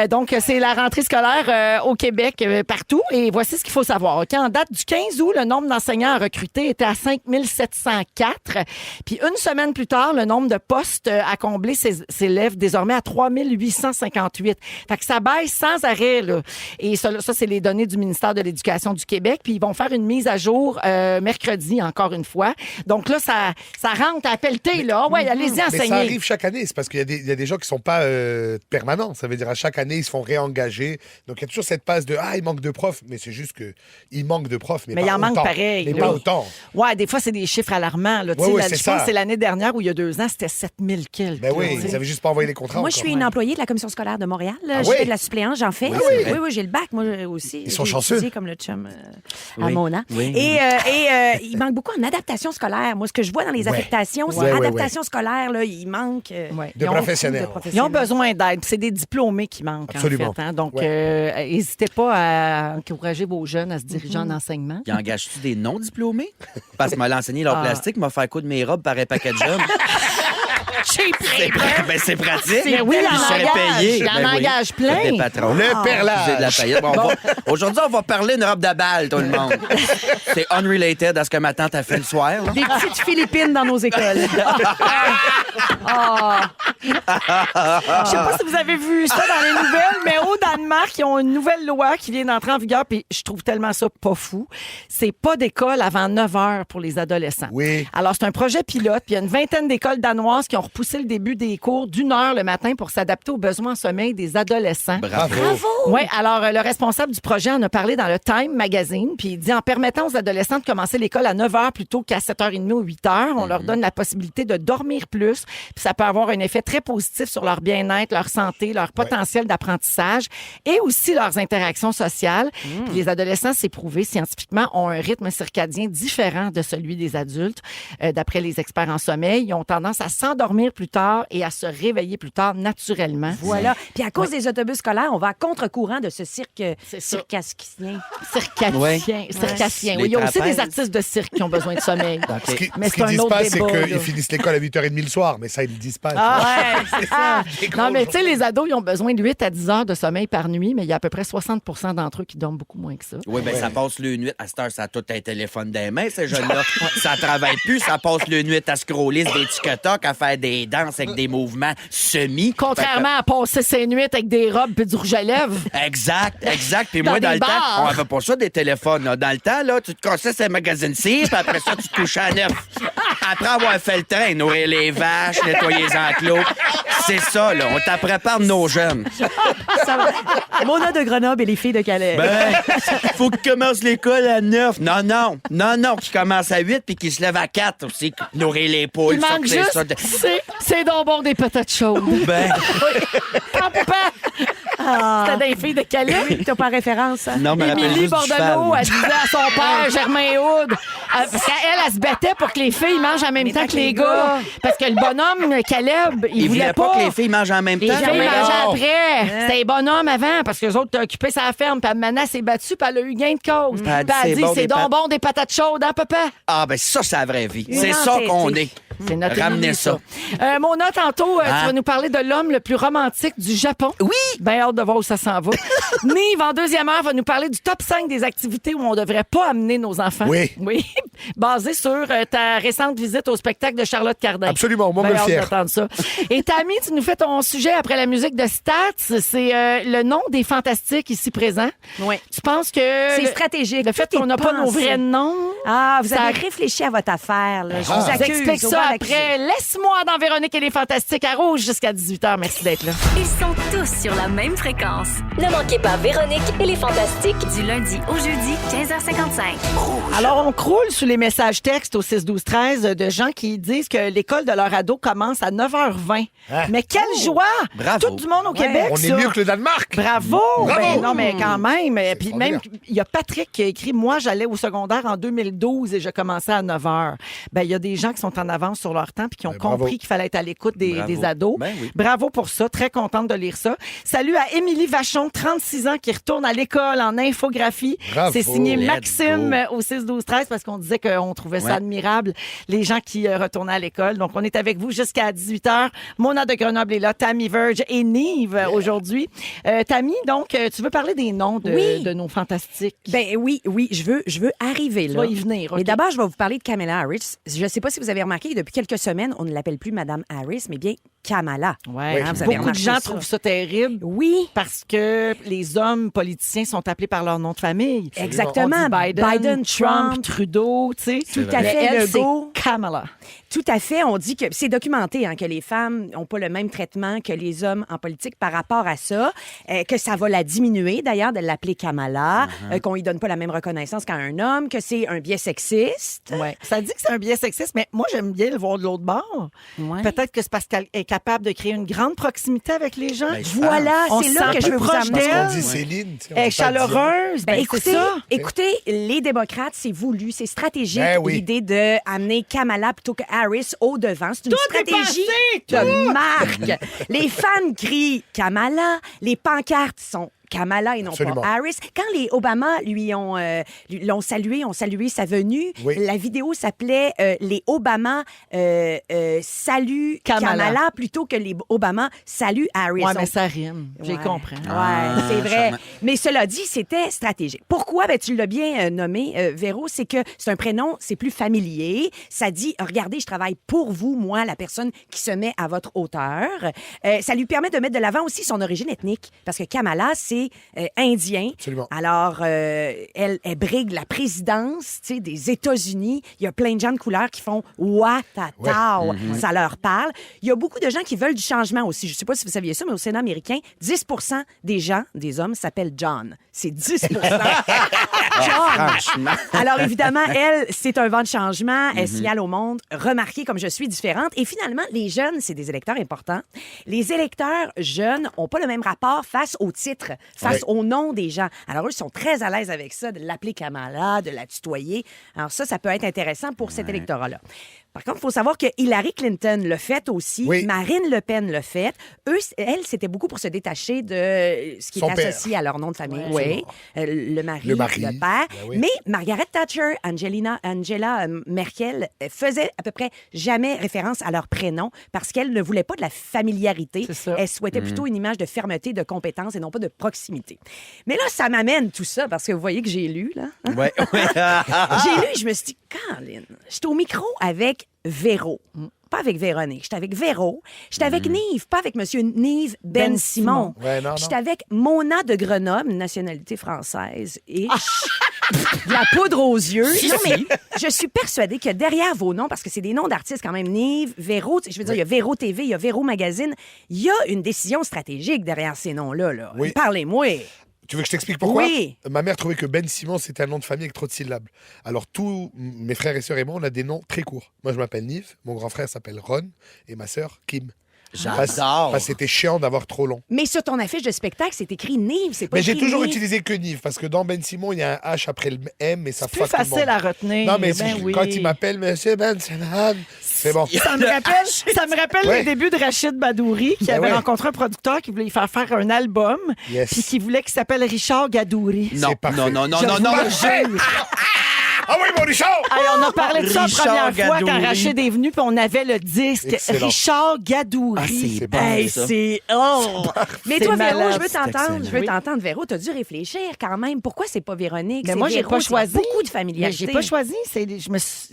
Donc, c'est la rentrée scolaire au Québec, partout. Et voici ce qu'il faut savoir. OK, en date du 15 août, le nombre d'enseignants recrutés était à 5 704. Puis une semaine plus tard, le nombre de postes à combler s'élève désormais à 3 858. Fait que ça baisse sans arrêt. Là. Et ça, c'est les données du ministère de l'Éducation du Québec. Puis ils vont faire une mise à jour mercredi, encore une fois. Donc là, ça rentre à pelleter. Là. Ouais, allez-y Mais enseigner. ça arrive chaque année. C'est parce qu'il y a des gens qui sont pas permanents. Ça veut dire à chaque année, ils se font réengager. Donc il y a toujours cette passe de il manque de profs. Mais c'est juste qu'il manque de profs. Mais il pas en manque autant. pareil. Mais là. pas autant. Ouais, des fois, c'est des chiffres alarmants. Là. Tu Ouais, sais, ouais, je c'est pense ça. que c'est l'année dernière où il y a 2 ans, c'était 7000 quelques. Ben oui, là, tu sais. ils avaient juste pas envoyé les contrats. Moi, je encore. suis une employée de la commission scolaire de Montréal. Ah Je oui? fais de la suppléance, j'en fais. Oui, oui, j'ai le bac, moi aussi. Ils sont J'ai chanceux. étudié comme le chum à Oui. Mona. Oui. Et il manque beaucoup en adaptation scolaire. Moi, ce que je vois dans les Ouais. affectations, c'est Ouais, ouais, adaptation scolaire, là, il manque Ouais. De Ils ont- professionnels. Ils ont besoin d'aide. Puis c'est des diplômés qui manquent, Absolument. en fait. Hein? Donc, Ouais. n'hésitez pas à encourager vos jeunes à se diriger en enseignement. Il engage-tu des non-diplômés? Parce que m'a enseigné l'art plastique, m'a fait coudre mes robes par un paquet de jobs. Ben, c'est pratique. Mais oui, Puis il en je serais engage. payé. Il en Ben oui. engage plein. Des patrons. Le perlage. J'ai de la paillette. Bon, aujourd'hui, on va parler d'une robe de balle, tout le monde. C'est unrelated à ce que ma tante a fait le soir. là. Des petites Philippines dans nos écoles. Je sais pas si vous avez vu ça dans les nouvelles, mais au Danemark, ils ont une nouvelle loi qui vient d'entrer en vigueur, puis je trouve tellement ça pas fou. C'est pas d'école avant 9 heures pour les adolescents. Oui. Alors, c'est un projet pilote, puis il y a une vingtaine d'écoles danoises qui ont repoussé le début des cours d'1 heure le matin pour s'adapter aux besoins en sommeil des adolescents. Bravo. Oui, alors le responsable du projet en a parlé dans le Time Magazine, puis il dit en permettant aux adolescents de commencer l'école à 9 h plutôt qu'à 7h30 ou 8 h, on leur donne la possibilité de dormir plus, puis ça peut avoir un effet très positif sur leur bien-être, leur santé, leur potentiel d'apprentissage et aussi leurs interactions sociales. Puis les adolescents, c'est prouvé scientifiquement, ont un rythme circadien différent de celui des adultes. D'après les experts en sommeil, ils ont tendance à s'endormir plus tard et à se réveiller plus tard naturellement. Voilà. Puis à cause des autobus scolaires, on va à contre-courant de ce cirque C'est ça. circassien. Circassien. Ouais. Circassien. Les Oui, il y a aussi trapèzes. des artistes de cirque qui ont besoin de sommeil. Ce qui, Mais ce c'est qu'ils un disent autre pas, c'est débat, là. qu'ils finissent l'école à 8h30 le soir, mais ça, ils le disent pas. Ah, c'est ça. non, mais tu sais, les ados, ils ont besoin de 8 à 10 heures de sommeil par nuit, mais il y a à peu près 60 d'entre eux qui dorment beaucoup moins que ça. Oui, bien, ça passe le nuit. À cette heure, ça a tout un téléphone dans les mains, ces jeunes-là. Ça travaille plus, ça passe le nuit à scroller sur des TikTok, à faire des danses avec des mouvements semi. Contrairement à passer ses nuits avec des robes et du rouge à lèvres. Exact. Puis Dans moi, dans des le temps, bars. on avait pas ça, des téléphones. Là. Dans le temps, là, tu te cassais ces magazines cire, puis après ça, tu te couchais à 9. Après avoir fait le train, nourrir les vaches, nettoyer les enclos. C'est ça, là. On t'apprend par nos jeunes. Ça va. Mona de Grenoble et les filles de Calais. Ben, faut qu'ils commencent l'école à 9. Non, qu'ils commencent à 8 puis qu'ils se lèvent à 4 aussi. Nourrir les poules, Il manque sortir juste, ça. c'est donc bon des patates chaudes. Ben, Grand papa! C'était des filles de Calais. Oui, t'as pas référence, hein? non, mais rappelle Émilie juste du Bordelot, cheval. elle disait à son père, Germain Houd, parce qu'elle, elle se battait pour que les filles mangent en même temps que les gars. Parce que le bonhomme, Caleb, il voulait pas que les filles mangent en même Les temps. filles Mais mangeaient non. après. C'était les bonhommes avant, parce que les autres étaient occupés sa ferme. Puis Amana s'est battue, puis elle a eu gain de cause. Puis elle a dit, c'est donc bon des patates chaudes, hein, papa? Ah, ben ça, c'est la vraie vie. C'est non, ça c'est- qu'on c'est- est. C'est notre Ramenez Émilie, ça. Mona, tantôt, tu Hein? vas nous parler de l'homme le plus romantique du Japon. Oui. Bien hâte de voir où ça s'en va. Nive, en deuxième heure, va nous parler du top 5 des activités où on ne devrait pas amener nos enfants. Oui. Oui. Basé sur ta récente visite au spectacle de Charlotte Cardin. Absolument, moi, Ben me hâte fier. d'entendre ça. Et Tammy, tu nous fais ton sujet après la musique de Stats. C'est le nom des fantastiques ici présents. Oui. Tu penses que... C'est stratégique. Le fait Tout qu'on est n'a pas nos pensé. vrais noms... Ah, vous Ça- avez réfléchi à votre affaire, là. Je vous Je vous accuse. explique au ça bas après. Laisse-moi dans Véronique et les Fantastiques à Rouge jusqu'à 18h. Merci d'être là. Ils sont tous sur la même fréquence. Ne manquez pas Véronique et les Fantastiques. Du lundi au jeudi, 15h55. Alors, on croule sous les messages textes au 6-12-13 de gens qui disent que l'école de leur ado commence à 9h20. Hein? Mais quelle joie! Bravo. Tout du monde au Québec, On est ça. mieux que le Danemark. Bravo! Bravo! Ben non, mais quand même. Puis même, extraordinaire. il y a Patrick qui a écrit « Moi, j'allais au secondaire en 2012 et je commençais à 9 h. » Ben, il y a des gens qui sont en avance sur leur temps puis qui ont Ben, bravo. compris qu'il fallait être à l'écoute des Bravo. ados. Ben oui. Bravo pour ça. Très contente de lire ça. Salut à Émilie Vachon, 36 ans, qui retourne à l'école en infographie. Bravo. C'est signé Let's Maxime go. au 6-12-13 parce qu'on disait qu'on trouvait ça Ouais. admirable, les gens qui retournaient à l'école. Donc, on est avec vous jusqu'à 18h. Mona de Grenoble est là, Tammy Verge et Nive aujourd'hui. Tammy, donc, tu veux parler des noms Oui. de nos fantastiques? Ben oui, je veux arriver là. vas y venir, OK. Mais d'abord, je vais vous parler de Kamala Harris. Je ne sais pas si vous avez remarqué, depuis quelques semaines, on ne l'appelle plus Madame Harris, mais bien Kamala. Ouais, Hein, vous avez beaucoup de remarqué gens ça. trouvent ça terrible. Oui. Parce que les hommes politiciens sont appelés par leur nom de famille. Exactement. On dit Biden, Biden, Trump, Trudeau, tu sais. Tout à Mais fait, elle, Legault. c'est Kamala. Tout à fait. On dit que c'est documenté hein, que les femmes n'ont pas le même traitement que les hommes en politique par rapport à ça, que ça va la diminuer d'ailleurs de l'appeler Kamala, qu'on lui donne pas la même reconnaissance qu'à un homme, que c'est un biais sexiste. Ouais. Ça dit que c'est un biais sexiste, mais moi, j'aime bien le voir de l'autre bord. Ouais. Peut-être que c'est parce qu'elle est capable de créer une grande proximité avec les gens. Ben, je Voilà, On c'est se là sent que je plus veux vous proche amener. d'elle. Parce qu'on dit Céline. tu sais, on Elle est dit pas Dion. chaleureuse. Ben, c'est ça. écoutez, les démocrates, c'est voulu, c'est stratégique, Ben oui. l'idée d'amener Kamala plutôt que Harris au devant. C'est une Tout est stratégie passé, de marque. Les fans crient Kamala, les pancartes sont Kamala et non Absolument. pas Harris. Quand les Obama l'ont salué, ont salué sa venue, Oui. la vidéo s'appelait les Obama saluent Kamala plutôt que les Obama saluent Harris. Ouais, Donc, mais ça rime. J'ai Ouais. compris. Ouais, c'est vrai. charmant. Mais cela dit, c'était stratégique. Pourquoi? Ben, tu l'as bien nommé, Véro, c'est que c'est un prénom, c'est plus familier. Ça dit, regardez, je travaille pour vous, moi, la personne qui se met à votre hauteur. Ça lui permet de mettre de l'avant aussi son origine ethnique, parce que Kamala, c'est indien. Absolument. Alors, elle brigue la présidence, tu sais, des États-Unis. Il y a plein de gens de couleur qui font « Watatao Ça leur parle. Il y a beaucoup de gens qui veulent du changement aussi. Je ne sais pas si vous saviez ça, mais au Sénat américain, 10 des gens, des hommes, s'appellent John. C'est 10 John! Franchement. Alors, évidemment, elle, c'est un vent de changement. Elle signale au monde, remarquez comme je suis différente. Et finalement, les jeunes, c'est des électeurs importants. Les électeurs jeunes n'ont pas le même rapport face au titre, face au nom des gens. Alors, eux, ils sont très à l'aise avec ça, de l'appeler Kamala, de la tutoyer. Alors, ça peut être intéressant pour cet électorat-là. Par contre, il faut savoir que Hillary Clinton l'a fait aussi. Oui. Marine Le Pen l'a fait. Eux, elle, c'était beaucoup pour se détacher de ce qui Son est père. associé à leur nom de famille. Ouais, Oui. Le mari, Le mari. le père. Ben oui. Mais Margaret Thatcher, Angela Merkel faisaient à peu près jamais référence à leur prénom parce qu'elle ne voulait pas de la familiarité. C'est ça. Elle souhaitait plutôt une image de fermeté, de compétence et non pas de proximité. Mais là, ça m'amène tout ça parce que vous voyez que j'ai lu, là. Ouais, ouais. J'ai lu et je me suis dit, Caroline, j'étais au micro avec Véro. Pas avec Véronique. J'étais avec Véro. J'étais avec Nive, pas avec Monsieur Nive Ben Simon. Ouais, non, non. J'étais avec Mona de Grenoble, nationalité française. Et de la poudre aux yeux. Non, mais je suis persuadée que derrière vos noms, parce que c'est des noms d'artistes quand même, Nive, Véro, je veux dire, il y a Véro TV, il y a Véro Magazine, il y a une décision stratégique derrière ces noms-là. Là. Oui. Parlez-moi. Tu veux que je t'explique pourquoi? Oui. Ma mère trouvait que Ben Simon, c'était un nom de famille avec trop de syllabes. Alors, tous mes frères et sœurs et moi, on a des noms très courts. Moi, je m'appelle Nive, mon grand frère s'appelle Ron et ma sœur, Kim. Parce que c'était chiant d'avoir trop long. Mais sur ton affiche de spectacle, c'est écrit Nive, c'est pas Mais j'ai écrit toujours Nive. utilisé que Nive, parce que dans Ben Simon, il y a un H après le M et ça Plus fuck tout le facile monde. à retenir. Non, mais Ben oui. quand il m'appelle Monsieur Ben Simon, c'est bon. Ça me rappelle Ouais. les débuts de Rachid Badouri, qui Ben avait ouais. rencontré un producteur qui voulait lui faire un album, Yes. puis qui voulait qu'il s'appelle Richard Gadouri. Non, C'est parfait. non, non, non, Je non, vous non. le jure. Ah oui, mon Richard! Hey, on a parlé de ça la Richard première fois quand Gadouri. Rachid est venu, puis on avait le disque Excellent. Richard Gadouri. Ah, c'est bon, Hey, ça. c'est... Oh! Mais toi, C'est Véro, malade, je veux c'est t'entendre. excellent. Je veux Oui. t'entendre, Véro. T'as dû réfléchir quand même. Pourquoi c'est pas Véronique? Mais C'est moi, j'ai Véro, pas c'est choisi. beaucoup de Mais familiarité. j'ai pas choisi.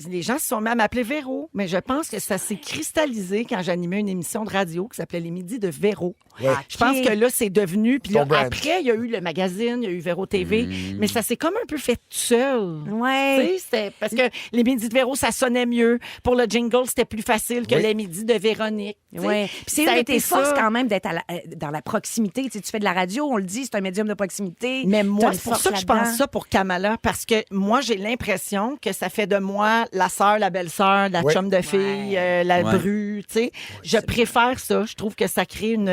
Les gens se sont mis à m'appeler Véro. Mais je pense que ça s'est cristallisé quand j'animais une émission de radio qui s'appelait Les Midis de Véro. Ouais. Je pense que là, c'est devenu. Puis là, Ton brand. après, il y a eu le magazine, il y a eu Véro TV. Mais ça s'est comme un peu fait tout seul. Ouais. Tu sais, c'était parce que les midis de Véro, ça sonnait mieux. Pour le jingle, c'était plus facile que Oui. les midis de Véronique. tu sais. Ouais. Puis c'est Ça une a de tes été forces ça. quand même d'être dans la proximité. Tu sais, tu fais de la radio, on le dit, c'est un médium de proximité. Mais T'as moi, une c'est pour force ça que je pense là-dedans. ça pour Kamala, parce que moi, j'ai l'impression que ça fait de moi la sœur, la belle-sœur, la Ouais. chum de fille, la Ouais. bru, tu sais. Je préfère ça. Je trouve que ça crée une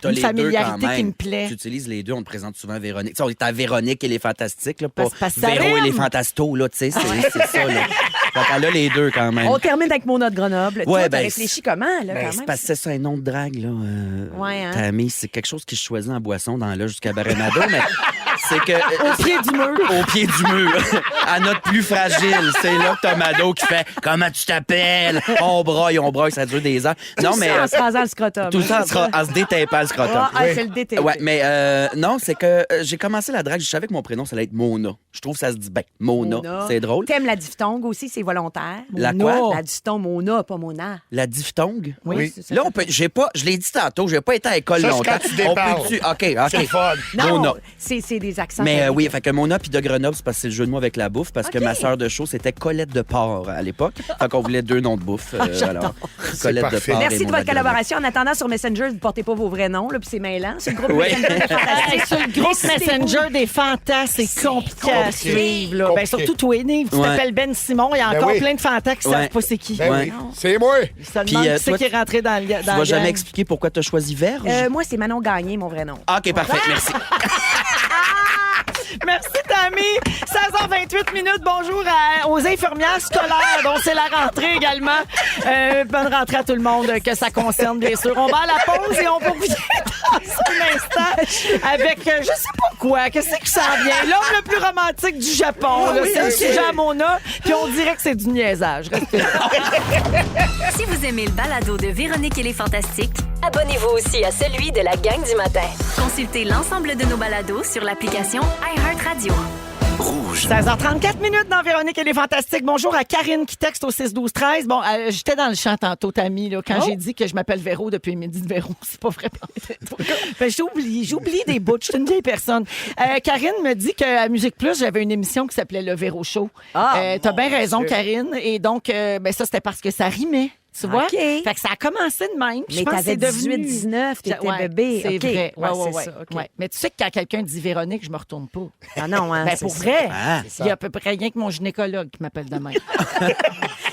t'as les deux familiarité quand qui même. me plaît. Tu utilises les deux, on te présente souvent Véronique. Tu sais, on est à Véronique et les Fantastiques, là, pas Parce que ça Véro et rime. les Fantastos, là, tu sais, c'est ça, là. Fait qu'elle a les deux quand même. On termine avec Mona de Grenoble. Toi, t'as ben, réfléchi comment, là, Ben, quand c'est même? parce que c'est un nom de drague, là. Ouais, hein? Tammy, c'est quelque chose qui se choisit en boisson dans l'âge jusqu'à Barémado, mais c'est que. Au pied du mur. Au pied du mur. À notre plus fragile. C'est là que t'as Mado qui fait comment tu t'appelles? On braille, ça dure des heures. Non, Tout mais. ça en se rasant le scrotum. Tout ça hein, en se détapant le scrotum. Ah, c'est le DTP. Ouais, mais non, c'est que j'ai commencé la drague. Je savais que mon prénom, ça allait être Mona. Je trouve que ça se dit bien. Mona. Mona. C'est drôle. T'aimes la diphtongue aussi, c'est volontaire. La quoi? La diphtongue Mona, pas Mona. La diphtongue? Oui. c'est ça. Là, on peut. Je l'ai dit tantôt, j'ai pas été à l'école Ça, c'est longtemps. quand tu déparles. On peut-tu. OK, C'est OK. le fun. Non, Mona. c'est des accents. Mais terribles. oui, fait que Mona puis de Grenoble, c'est parce que c'est le jeu de mots avec la bouffe, parce que OK. ma sœur de show, c'était Colette de Porc à l'époque. Fait qu'on voulait deux noms de bouffe. Alors, Colette de parfait. Porc. Merci et de Mona votre collaboration. En attendant, sur Messenger, ne portez pas vos vrais noms, là, puis c'est mêlant. C'est le groupe Oui. Messenger de Fantastique. Hey, sur le groupe Décidez-vous. Messenger des fantas, c'est compliqué à compliqué. suivre. Là. Ben, Compliqué. surtout toi, Nive, tu Ouais. t'appelles Ben Simon. Il y a Ben encore oui. plein de fantas qui ne Ouais. savent pas c'est qui. Ben Ouais. oui, c'est moi. Ils se Puis, demandent qui c'est toi, qui est rentré dans le Tu vas jamais expliquer pourquoi tu as choisi Verge? Moi, c'est Manon Gagné, mon vrai nom. Ah, OK, parfait, merci. Merci, Tammy. 16h28 minutes. Bonjour aux infirmières scolaires, dont c'est la rentrée également. Bonne rentrée à tout le monde que ça concerne, bien sûr. On va à la pause et on vous revient dans un instant avec, je sais pas quoi, qu'est-ce qui s'en vient? L'homme le plus romantique du Japon. Là, c'est le sujet à Mona, puis on dirait que c'est du niaisage. Restez là. Si vous aimez le balado de Véronique et les Fantastiques, Abonnez-vous aussi à celui de la gang du matin. consultez l'ensemble de nos balados sur l'application iHeartRadio. 16h34 minutes dans Véronique et les Fantastiques. Bonjour à Karine qui texte au 6-12-13. Bon, j'étais dans le champ tantôt, Tammy, là, quand j'ai dit que je m'appelle Véro depuis midi de Véro. C'est pas vrai. Ben, j'oublie des bouts. Je suis une vieille personne. Karine me dit qu'à Musique Plus, j'avais une émission qui s'appelait Le Véro Show. T'as bien raison, Karine. Et donc, ben, ça, c'était parce que ça rimait. Tu vois? OK. Fait que ça a commencé de même. Mais t'avais 18-19, t'étais bébé. C'est OK. vrai. Ouais, Ouais, c'est ouais. ça. OK. Ouais. Mais tu sais que quand quelqu'un dit Véronique, je me retourne pas. Ah non, hein, Ben, c'est pour ça. vrai, Ah, il y a à peu près rien que mon gynécologue qui m'appelle de même.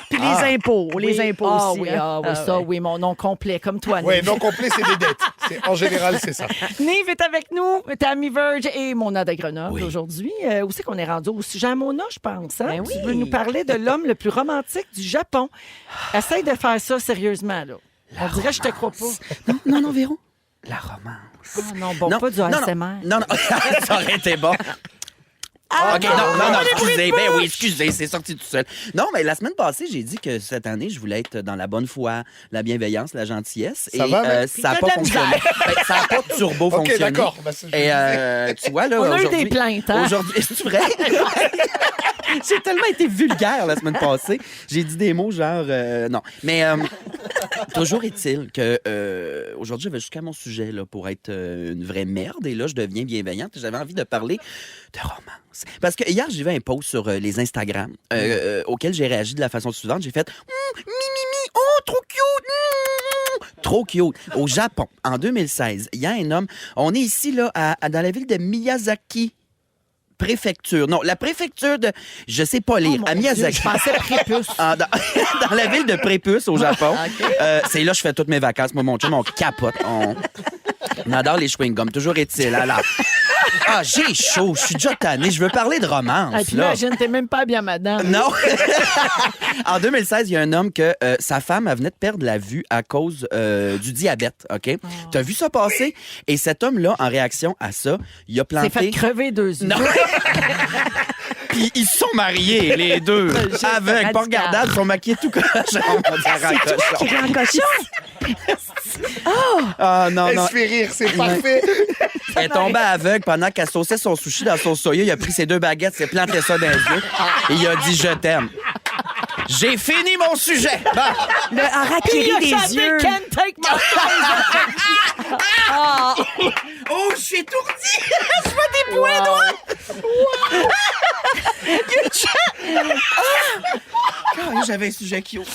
Puis les impôts aussi. Oui, hein. oui, mon nom complet, comme toi, Oui, Nive. non complet, c'est des dettes. En général, c'est ça. Nive est avec nous, Tammy Verge et Mona de Grenoble aujourd'hui. Où c'est qu'on est rendu? Au sujet à Mona, je pense. Hein? Ben oui. Tu veux nous parler de l'homme le plus romantique du Japon. Essaye de faire ça sérieusement, là. On dirait que je te crois pas. Non, Véro. La romance. Ah non, bon, Non, pas du non, ASMR. Non, ça aurait été bon. OK, non, excusez. Ben oui, excusez, c'est sorti tout seul. Non, mais la semaine passée, j'ai dit que cette année, je voulais être dans la bonne foi, la bienveillance, la gentillesse. Ça va, mais- ça n'a pas fonctionné. Ben, ça n'a pas turbo OK, fonctionné. d'accord. Ben, c'est- Et tu vois, là, On a eu aujourd'hui- des plaintes, hein? Aujourd'hui, est-ce vrai? J'ai tellement été vulgaire la semaine passée. J'ai dit des mots genre... non. Mais toujours est-il que aujourd'hui, j'avais jusqu'à mon sujet là, pour être une vraie merde. Et là, je deviens bienveillante. J'avais envie de parler de romance. Parce que hier, j'ai vu un post sur les Instagram auquel j'ai réagi de la façon suivante. J'ai fait « oh, trop cute! Trop cute. » Au Japon, en 2016, il y a un homme... On est ici, là, dans la ville de Miyazaki. Préfecture. Non, la préfecture de... Je sais pas lire. Oh, mon à Dieu, Miyazaki. je pensais prépuce. Dans la ville de Prépuce, au Japon. C'est là que je fais toutes mes vacances. Moi, mon chum, on capote. On adore les chewing-gums. Toujours est-il. Alors... Ah, j'ai chaud. Je suis déjà tanné. Je veux parler de romance, Ah, puis là. imagine, t'es même pas bien madame. Non. En 2016, il y a un homme que sa femme elle venait de perdre la vue à cause du diabète, OK? T'as vu ça passer? Et cet homme-là, en réaction à ça, il a C'est fait planté... crever 2 yeux. Non. Puis ils se sont mariés, les deux. Aveugles, pas regardables, ils sont maquillés tout cochon. C'est toi Qui est en cochon. Ah, non, Elle non. se fait rire, c'est parfait. Elle est tombée aveugle pendant qu'elle sauçait son sushi dans son soya. Il a pris ses 2 baguettes, s'est planté ça dans les yeux. Et il a dit « Je t'aime ». J'ai fini mon sujet. Bon. Le harakiri Il a des chanté yeux. Can't take my Oh, je suis étourdi. Je vois des points noirs. J'avais un sujet cute.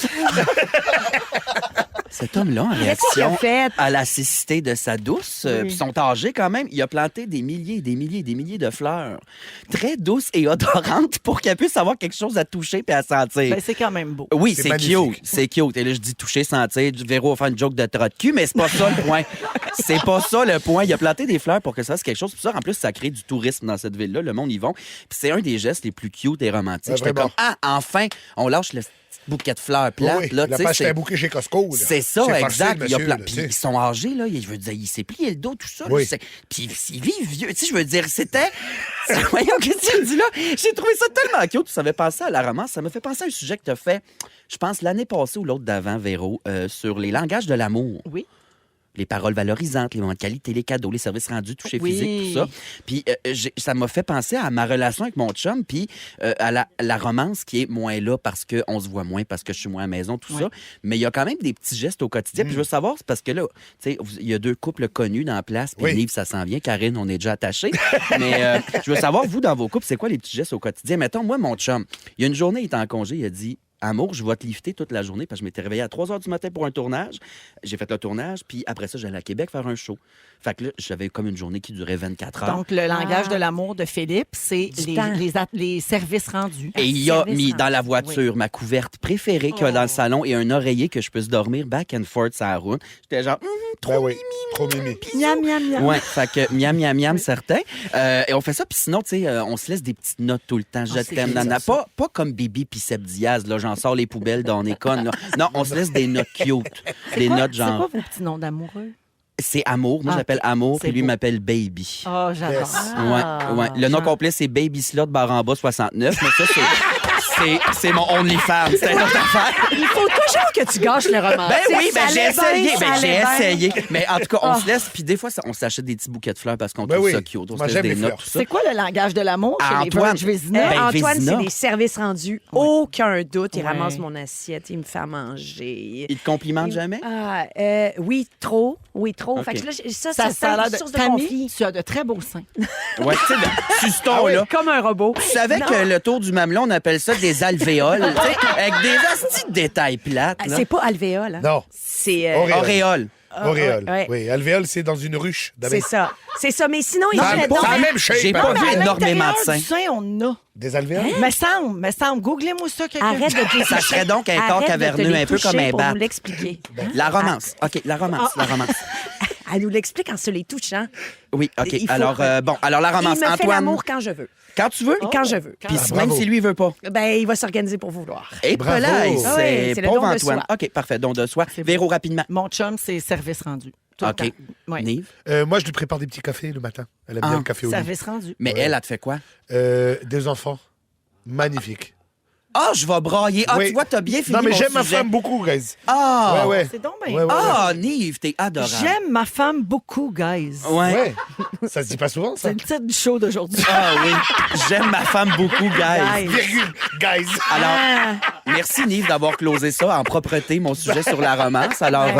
Cet homme-là, en qu'il réaction a fait? à la cécité de sa douce, puis ils sont âgés quand même, il a planté des milliers de fleurs très douces et odorantes pour qu'elle puisse avoir quelque chose à toucher et à sentir. Ben, c'est quand même beau. Oui, C'est c'est magnifique. cute. C'est cute. Et là, je dis toucher, sentir. Véro va faire une joke de trot de cul, mais c'est pas ça le point. C'est pas ça le point. Il a planté des fleurs pour que ça fasse quelque chose. Puis ça, en plus, ça crée du tourisme dans cette ville-là. Le monde y va. Puis c'est un des gestes les plus cute et romantiques. Ouais, J'étais vraiment. comme, enfin, on lâche le petit bouquet de fleurs plates. Oui, là, il a tu sais, pas acheté c'est- un bouquet chez Costco. là. c'est ça, C'est exact. facile, Il a monsieur, Puis là, ils sont âgés, là. Je veux dire, il s'est plié le dos, tout ça. Oui. Puis il vit vieux. Tu sais, je veux dire, c'était. Voyons, qu'est-ce que tu dis là? J'ai trouvé ça tellement cute. Puis ça m'avait pensé à la romance. Ça m'a fait penser à un sujet que tu as fait, je pense, l'année passée ou l'autre d'avant, Véro, sur les langages de l'amour. Oui. Les paroles valorisantes, les moments de qualité, les cadeaux, les services rendus, toucher Oui. physique, tout ça. Puis ça m'a fait penser à ma relation avec mon chum, puis à la romance qui est moins là parce qu'on se voit moins, parce que je suis moins à la maison, tout ça. Mais il y a quand même des petits gestes au quotidien. Puis je veux savoir, c'est parce que là, tu sais, il y a 2 couples connus dans la place, puis Oui. Nive, ça s'en vient. Karine, on est déjà attachés. Mais je veux savoir, vous, dans vos couples, c'est quoi les petits gestes au quotidien? Mettons, moi, mon chum, il y a une journée, il était en congé, il a dit... Amour, je vais te lifter toute la journée parce que je m'étais réveillé à 3 h du matin pour un tournage. J'ai fait le tournage, puis après ça, j'allais à Québec faire un show. Fait que là, j'avais comme une journée qui durait 24 heures. Donc, le langage de l'amour de Philippe, c'est temps. les services rendus. Et il a service mis dans la rendu. voiture ma couverte préférée qu'il y a dans le salon et un oreiller que je puisse dormir back and forth sur la route. J'étais genre, Ben oui, trop mimi. Miam, miam, miam. ouais, fait que miam, miam, miam, certain. Et on fait ça, puis sinon, tu sais, on se laisse des petites notes tout le temps. Je c'est t'aime, bien nana. ça. Pas comme Bibi puis Seb Diaz, là, j'en sors les poubelles dans les connes. là. Non, on se laisse des notes cute. Des notes C'est genre. quoi vos petits noms d'amoureux? C'est Amour. Moi, Ah, j'appelle Amour, c'est puis lui beau. m'appelle Baby. Oh, j'adore. Yes. Ouais. Le nom complet, c'est Baby Slot Baramba 69, mais ça, c'est mon OnlyFans. C'est une autre affaire. Il faut toujours que tu gâches le roman. Ben oui, ben j'ai essayé. essayé. Mais en tout cas, on se laisse. Puis des fois, on s'achète des petits bouquets de fleurs parce qu'on Ben trouve oui. ça cute. On se Moi, laisse j'aime des les notes, fleurs. tout ça. C'est quoi le langage de l'amour chez les Antoine. Verge Vézina? Ben, Antoine, Vézina. c'est des services rendus. Aucun doute. Il Ouais. ramasse mon assiette, il me fait à manger. Il te complimente jamais? Oui, trop. Oui, trop. OK. Fait que là, ça Ça c'est a l'air une de... source de Tammy, conflit. tu as de très beaux seins. Ouais, tu sais, sur ce ton-là. Comme un robot. Tu savais que le tour du mamelon, on appelle ça des alvéoles, tu sais, avec des astis de détails plates. là. C'est pas alvéole. Hein? Non, C'est Auréole. auréole. ouais. Oui, alvéole, c'est dans une ruche c'est d'abeilles. ça. C'est ça. Mais sinon, il Ça fait a- donc... ça a la même shape. J'ai hein. pas vu À énormément de l'intérieur seins. du sein, on a. Des alvéoles? Me semble. Googlez-moi ça, quelqu'un. Arrête de te Ça serait donc un corps Arrête de caverneux, te les un peu toucher comme un pour bat. nous l'expliquer. La romance. OK, la romance. Elle nous l'explique en se les touchant. Oui, OK. Il faut- Alors, alors la romance. Il me fait Antoine, l'amour quand je veux. quand tu veux. Quand je veux. Puis Ah, même bravo. si lui veut pas. Ben, il va s'organiser pour vouloir. Et Bravo. là, Ah oui, c'est c'est le pauvre don de Antoine. soi. OK, parfait. Don de soi. Véro, rapidement. Mon chum, c'est service rendu. Tout le OK. temps. Ouais. Nive. Moi, je lui prépare des petits cafés le matin. Elle aime Ah, bien le café au lit. Service rendu. Mais Ouais. elle te fait quoi? Des enfants. Magnifiques. Ah, je vais brailler. Ah, Oui. tu vois, t'as bien fini Non, mais mon j'aime ma sujet. femme beaucoup, guys. Ah! Ouais, ouais. C'est donc bien. Ouais, ouais, Ah, Nive, t'es adorable. J'aime ma femme beaucoup, guys. Ouais. ouais. Ça se dit pas souvent, ça. C'est le titre du show d'aujourd'hui. Ah oui. J'aime ma femme beaucoup, guys. Virgule, guys. Alors, merci Nive d'avoir closé ça en propreté, mon sujet sur la romance. Alors,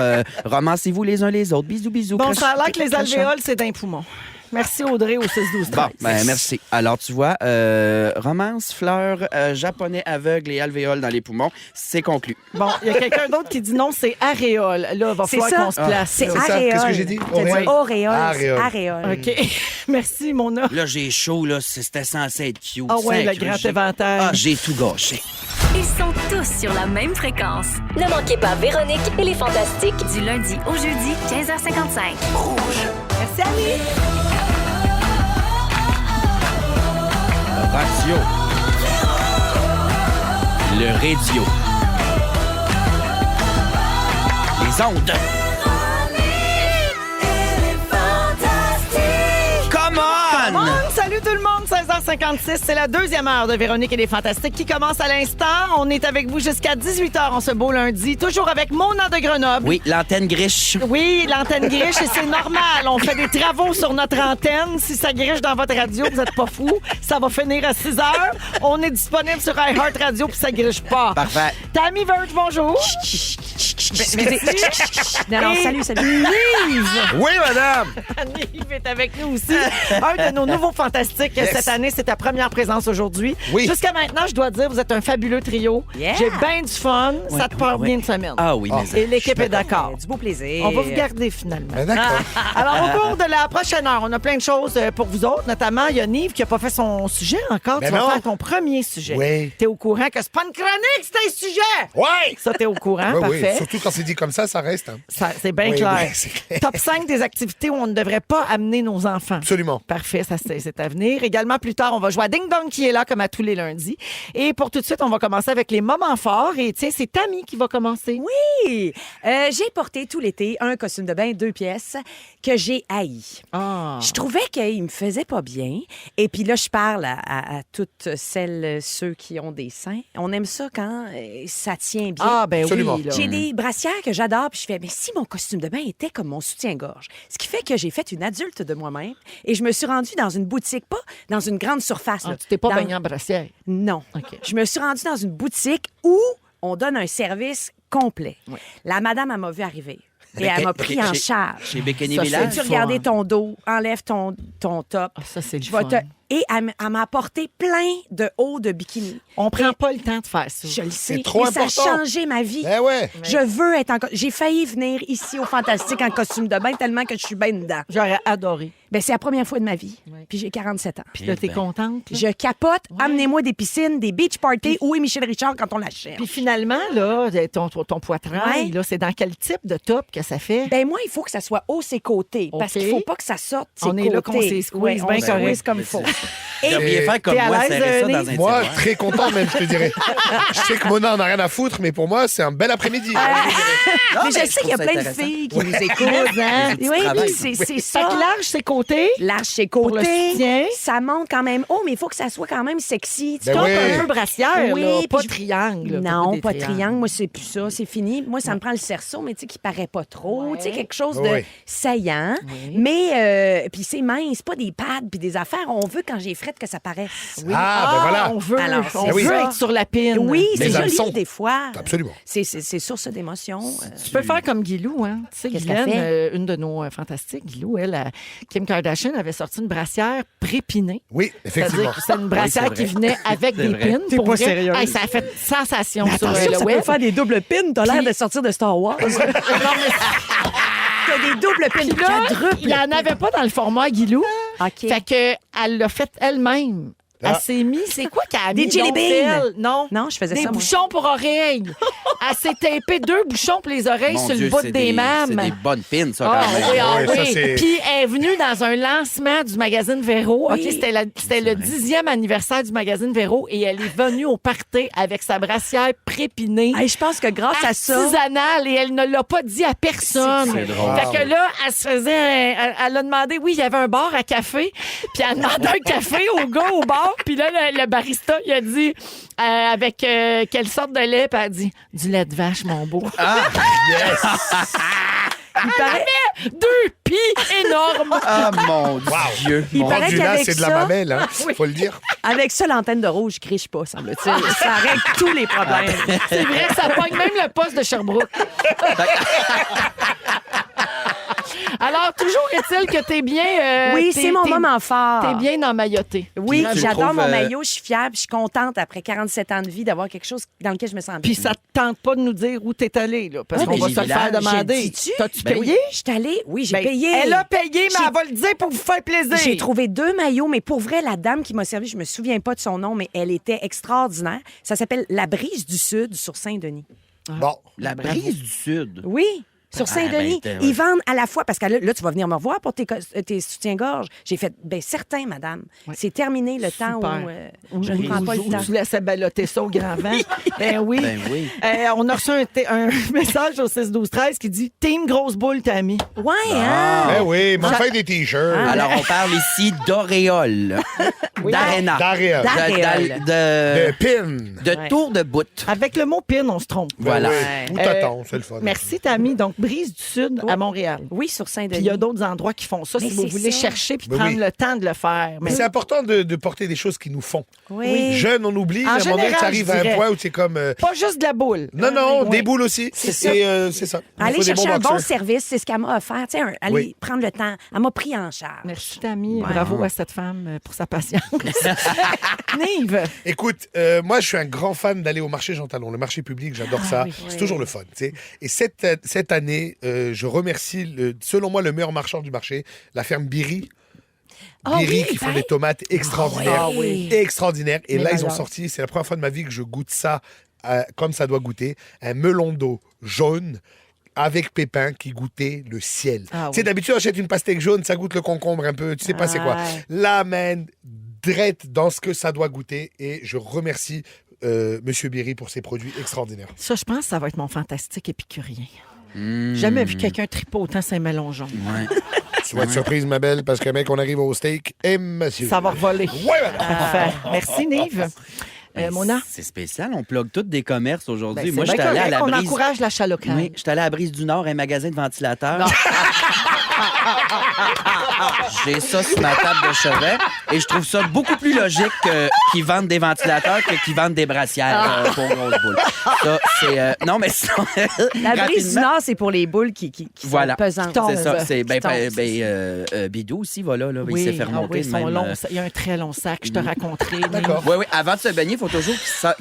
romancez-vous les uns les autres. Bisous, bisous. Bon, Crash- ça a l'air que les crash- alvéoles, c'est d'un poumon. Merci Audrey au 6-12-13. Bon, ben merci. Alors, tu vois, romance, fleurs, japonais aveugle et alvéoles dans les poumons, c'est conclu. Bon, il y a quelqu'un d'autre qui dit non, c'est aréole. Là, il va C'est falloir ça. qu'on se place. C'est là. ça. aréole. Qu'est-ce que j'ai dit? T'as dit Auréole. auréole. Aréole. Aréole. OK. Merci, Mona. Là, j'ai chaud, là. C'était censé être cute. Ah ouais, le Sacré, grand j'ai- éventail. Ah, j'ai tout gâché. Ils sont tous sur la même fréquence. Ne manquez pas Véronique et les Fantastiques. Du lundi au jeudi, 15h55. Merci, Annie. Radio. Le radio. Les ondes. Come on! Bon, salut tout le monde, 16h56, c'est la deuxième heure de Véronique et les Fantastiques qui commence à l'instant. On est avec vous jusqu'à 18h en ce beau lundi, toujours avec Mona de Grenoble. Oui, l'antenne griche. Oui, l'antenne griche, et c'est normal. On fait des travaux sur notre antenne. Si ça griche dans votre radio, vous n'êtes pas fou. Ça va finir à 6 heures. On est disponible sur iHeartRadio, puis ça griche pas. Parfait. Tammy Verge, bonjour. Non, non, Et salut, salut. Nive. Oui, madame. Nive est avec nous aussi. Un de nos nouveaux fantastiques cette année. C'est ta première présence aujourd'hui. Oui. Jusqu'à maintenant, je dois dire, vous êtes un fabuleux trio. Yeah. J'ai bien du fun. Ça te part bien de semaine. Ah oui, mais Et l'équipe est d'accord. Du beau plaisir. On va vous garder finalement. Ben, d'accord. Alors, au cours de la prochaine heure, on a plein de choses pour vous autres. Notamment, il y a Nive qui n'a pas fait son sujet encore. Ben tu vas non. faire ton premier sujet. Oui. T'es au courant que c'est pas une chronique, c'est un sujet. Ouais. Ça, t'es au courant. Oui, oui. Parfait. Surtout quand c'est dit comme ça reste. Hein. C'est bien Oui, clair. oui, c'est clair. Top 5 des activités où on ne devrait pas amener nos enfants. Absolument. Parfait, ça c'est à venir. Également, plus tard, on va jouer à Ding Dong qui est là, comme à tous les lundis. Et pour tout de suite, on va commencer avec les moments forts. Et tiens, c'est Tammy qui va commencer. Oui. J'ai porté tout l'été un costume de bain 2 pièces que j'ai haï. Ah. Je trouvais qu'il me faisait pas bien. Et puis là, je parle à toutes celles, ceux qui ont des seins. On aime ça quand ça tient bien. Ah, ben Absolument. oui. Là. J'ai des brassières que j'adore, puis je fais, mais si mon costume de bain était comme mon soutien-gorge. Ce qui fait que j'ai fait une adulte de moi-même et je me suis rendue dans une boutique, pas dans une grande surface. Ah, là. tu t'es pas Dans- baigné en brassière. Non. OK. Je me suis rendue dans une boutique où on donne un service complet. La madame, elle m'a vu arriver. Et elle m'a pris en charge. Chez Bikini Ça, Village. c'est Peux-tu regarder ton dos? Enlève ton top. Ah, ça, c'est le Je vais fun. te... et elle m'a apporté plein de hauts de bikini. On prend pas le temps de faire ça. Je le sais. C'est trop mais ça a important. changé ma vie. Ben ouais. Je veux être en... J'ai failli venir ici au Fantastique en costume de bain tellement que je suis bien dedans. J'aurais adoré. Ben, c'est la première fois de ma vie. Puis j'ai 47 ans. Puis là, t'es contente. là? Je capote. Amenez-moi des piscines, des beach parties. Où est Michel Richard quand on la cherche? Puis finalement, là, ton poitrail, Ouais. là, c'est dans quel type de top que ça fait? Ben moi, il faut que ça soit haut ses côtés. Parce OK. qu'il faut pas que ça sorte ses On côtés. est là qu'on s'est squeeze Ouais, bien on correct. squeeze comme il faut. Vous devriez faire comme T'es à moi, l'aise, serrer ça dans Nive? un Moi, tiroir. très content même, je te dirais. Je sais que Mona en a rien à foutre, mais pour moi, c'est un bel après-midi. Non, Mais je sais qu'il y a trouve ça plein de intéressant. filles qui nous écoutent. Hein? Des Oui, petits travails. c'est Fait ça. que large, ses côtés. Large ses Pour le côtés. soutien. Ça monte quand même haut, mais il faut que ça soit quand même sexy. Tu Ben vois, oui. Un peu brassière, Oui, là, puis pas je- triangle. là, Non, des pas triangles. triangle. Moi, c'est plus ça. C'est fini. Moi, ça me prend le cerceau, mais tu sais, qui paraît pas trop. Tu sais, quelque chose de Oui. saillant. Oui. Mais, puis c'est mince, pas des pads puis des affaires. On veut, quand j'ai frette, que ça paraisse. Ah, ben voilà. On veut, Alors, on c'est veut ça. être sur la pine. Oui, c'est Les joli hameçons. des fois. Absolument. C'est source d'émotion. Tu peux faire comme Guilou, hein? Tu sais, Qu'est-ce Guylaine, qu'elle fait? une de nos fantastiques, Guilou, Kim Kardashian avait sorti une brassière prépinée. Oui, effectivement. C'est-à-dire que c'était une brassière Oui, c'est qui vrai. venait avec C'est des vrai. pins. T'es Pour pas vrai. sérieuse. Hey, ça a fait sensation sur Attention, le ça web. peut faire des doubles pins. T'as l'air Puis- de sortir de Star Wars. T'as des doubles pins. Puis là, quadruples il n'y en avait pas dans le format Guilou. OK. Fait que elle l'a fait elle-même. Ah. Elle s'est mis, c'est quoi qu'elle a Des mis? jelly donc, beans. elle? Non. Non, je faisais Des ça, moi. bouchons pour oreilles. Elle s'est tapé 2 bouchons pour les oreilles Mon sur Dieu, le bout c'est des C'est des mâmes. bonnes pins, ça, Ah quand même. oui, ah Ouais, ça, oui. c'est- Puis elle est venue dans un lancement du magazine Véro. Oui. OK, c'était le 10e anniversaire du magazine Véro et elle est venue au party avec sa brassière prépinée. Hey, je pense que grâce à ça. Artisanale et elle ne l'a pas dit à personne. C'est drôle. Fait que là, elle se faisait. Elle a demandé, oui, il y avait un bar à café. Puis elle a demandé un café au gars au bar. Puis là, le barista, il a dit avec quelle sorte de lait. Puis elle a dit du lait de vache, mon beau. Yes! Il paraît, 2 pis énormes. Ah, mon Dieu. Il Mon paraît Rendu là, qu'avec c'est de la ça- mamelle, hein, faut le dire. avec ça, l'antenne de rouge, je criche pas, semble-t-il. Ça règle tous les problèmes. C'est vrai, ça pogne même le poste de Sherbrooke. Alors, toujours est-il que t'es bien... Oui, c'est mon moment fort. T'es bien emmailloté. Oui, Tu le j'adore trouves, mon maillot, je suis fière, puis je suis contente après 47 ans de vie d'avoir quelque chose dans lequel je me sens bien. Puis ça te tente pas de nous dire où t'es allé, là, parce Ah, qu'on ben, va j'ai se le faire village, demander. j'ai dit-tu? T'as-tu Ben oui. payé? Je suis allée, oui, j'ai Ben, payé. Elle a payé, mais J'ai- elle va le dire pour vous faire plaisir. J'ai trouvé 2 maillots, mais pour vrai, la dame qui m'a servi, je me souviens pas de son nom, mais elle était extraordinaire. Ça s'appelle La Brise du Sud sur Saint-Denis. Bon. La brise du Sud. Oui. Sur Saint-Denis, ben, ils vendent à la fois, parce que là, tu vas venir me revoir pour tes soutiens-gorge. J'ai fait, bien, certain, madame. C'est terminé le temps où je ne prends pas le temps. Tu laissais balloter ça au grand vent. Ben oui. Ben oui. On a reçu un message au 6-12-13 qui dit « Team grosse boule, t'as mis. Ouais, hein? Ben oui, m'en fait des t-shirts. Alors, on parle ici d'auréole, d'aréna, D'arrière. D'arréole. De pin. de tour de bout. » Avec le mot pin, on se trompe. Voilà. Où t'attends, c'est le fun. Merci, Tammy. Donc, Brise du Sud à Montréal. Oui, sur Puis Saint-Denis. il y a d'autres endroits qui font ça Mais si vous c'est voulez ça. chercher puis Ben prendre oui. le temps de le faire. Mais c'est important de porter des choses qui nous font. Oui. Jeune, on oublie, En mais à un moment donné, général, tu arrives je à un dirais. point où c'est comme... Pas juste de la boule. Non, non, Oui. des boules aussi. C'est ça. Et c'est ça. Il Aller faut des chercher bons un bon boxeurs. service, c'est ce qu'elle m'a offert. Tu sais, aller Oui. prendre le temps. Elle m'a pris en charge. Merci, Tammy. Bravo à cette femme pour sa patience. Nive. Écoute, moi, je suis un grand fan d'aller au marché Jean Talon. Le marché public, j'adore ça. C'est toujours le fun. Tu sais. Et cette année, je remercie, selon moi, le meilleur marchand du marché, la ferme Biry. Biry qui font des tomates extraordinaires. Ah oui. Extraordinaires. Et Les là, ils ont valeurs. sorti, c'est la première fois de ma vie que je goûte ça comme ça doit goûter, un melon d'eau jaune avec pépins qui goûtait le ciel. Ah Tu sais, oui. d'habitude, on achète une pastèque jaune, ça goûte le concombre un peu, tu sais pas c'est quoi. Ouais. Là, man, drette dans ce que ça doit goûter et je remercie Monsieur Biry pour ses produits extraordinaires. Ça, je pense que ça va être mon fantastique épicurien. Jamais vu quelqu'un triper autant ses melons jaunes. Ouais. Tu vas être surprise, ma belle, parce que mec, on arrive au steak et monsieur. Ça va revoler. Ouais, madame. Parfait. Merci, Nive. Mona? C'est spécial, on plug toutes des commerces aujourd'hui. Ben, Moi, c'est j'étais bien allé à la correct. On Brise. encourage l'achat local. Oui, j'étais allé à la Brise du Nord, un magasin de ventilateurs. J'ai ça sur ma table de chevet et je trouve ça beaucoup plus logique qu'ils vendent des ventilateurs que qu'ils vendent des brassières pour grosses boules. Ça, c'est... non, mais ça... La brise du rapidement, Nord, c'est pour les boules qui Voilà. sont pesantes. Qui c'est ça. tombe. C'est, Qui tombe, Bidou aussi, voilà. Là, Oui, il s'est fait remonter ils de sont même, longs. Il y a un très long sac, je te raconterai. D'accord. Oui, avant de se baigner, il faut toujours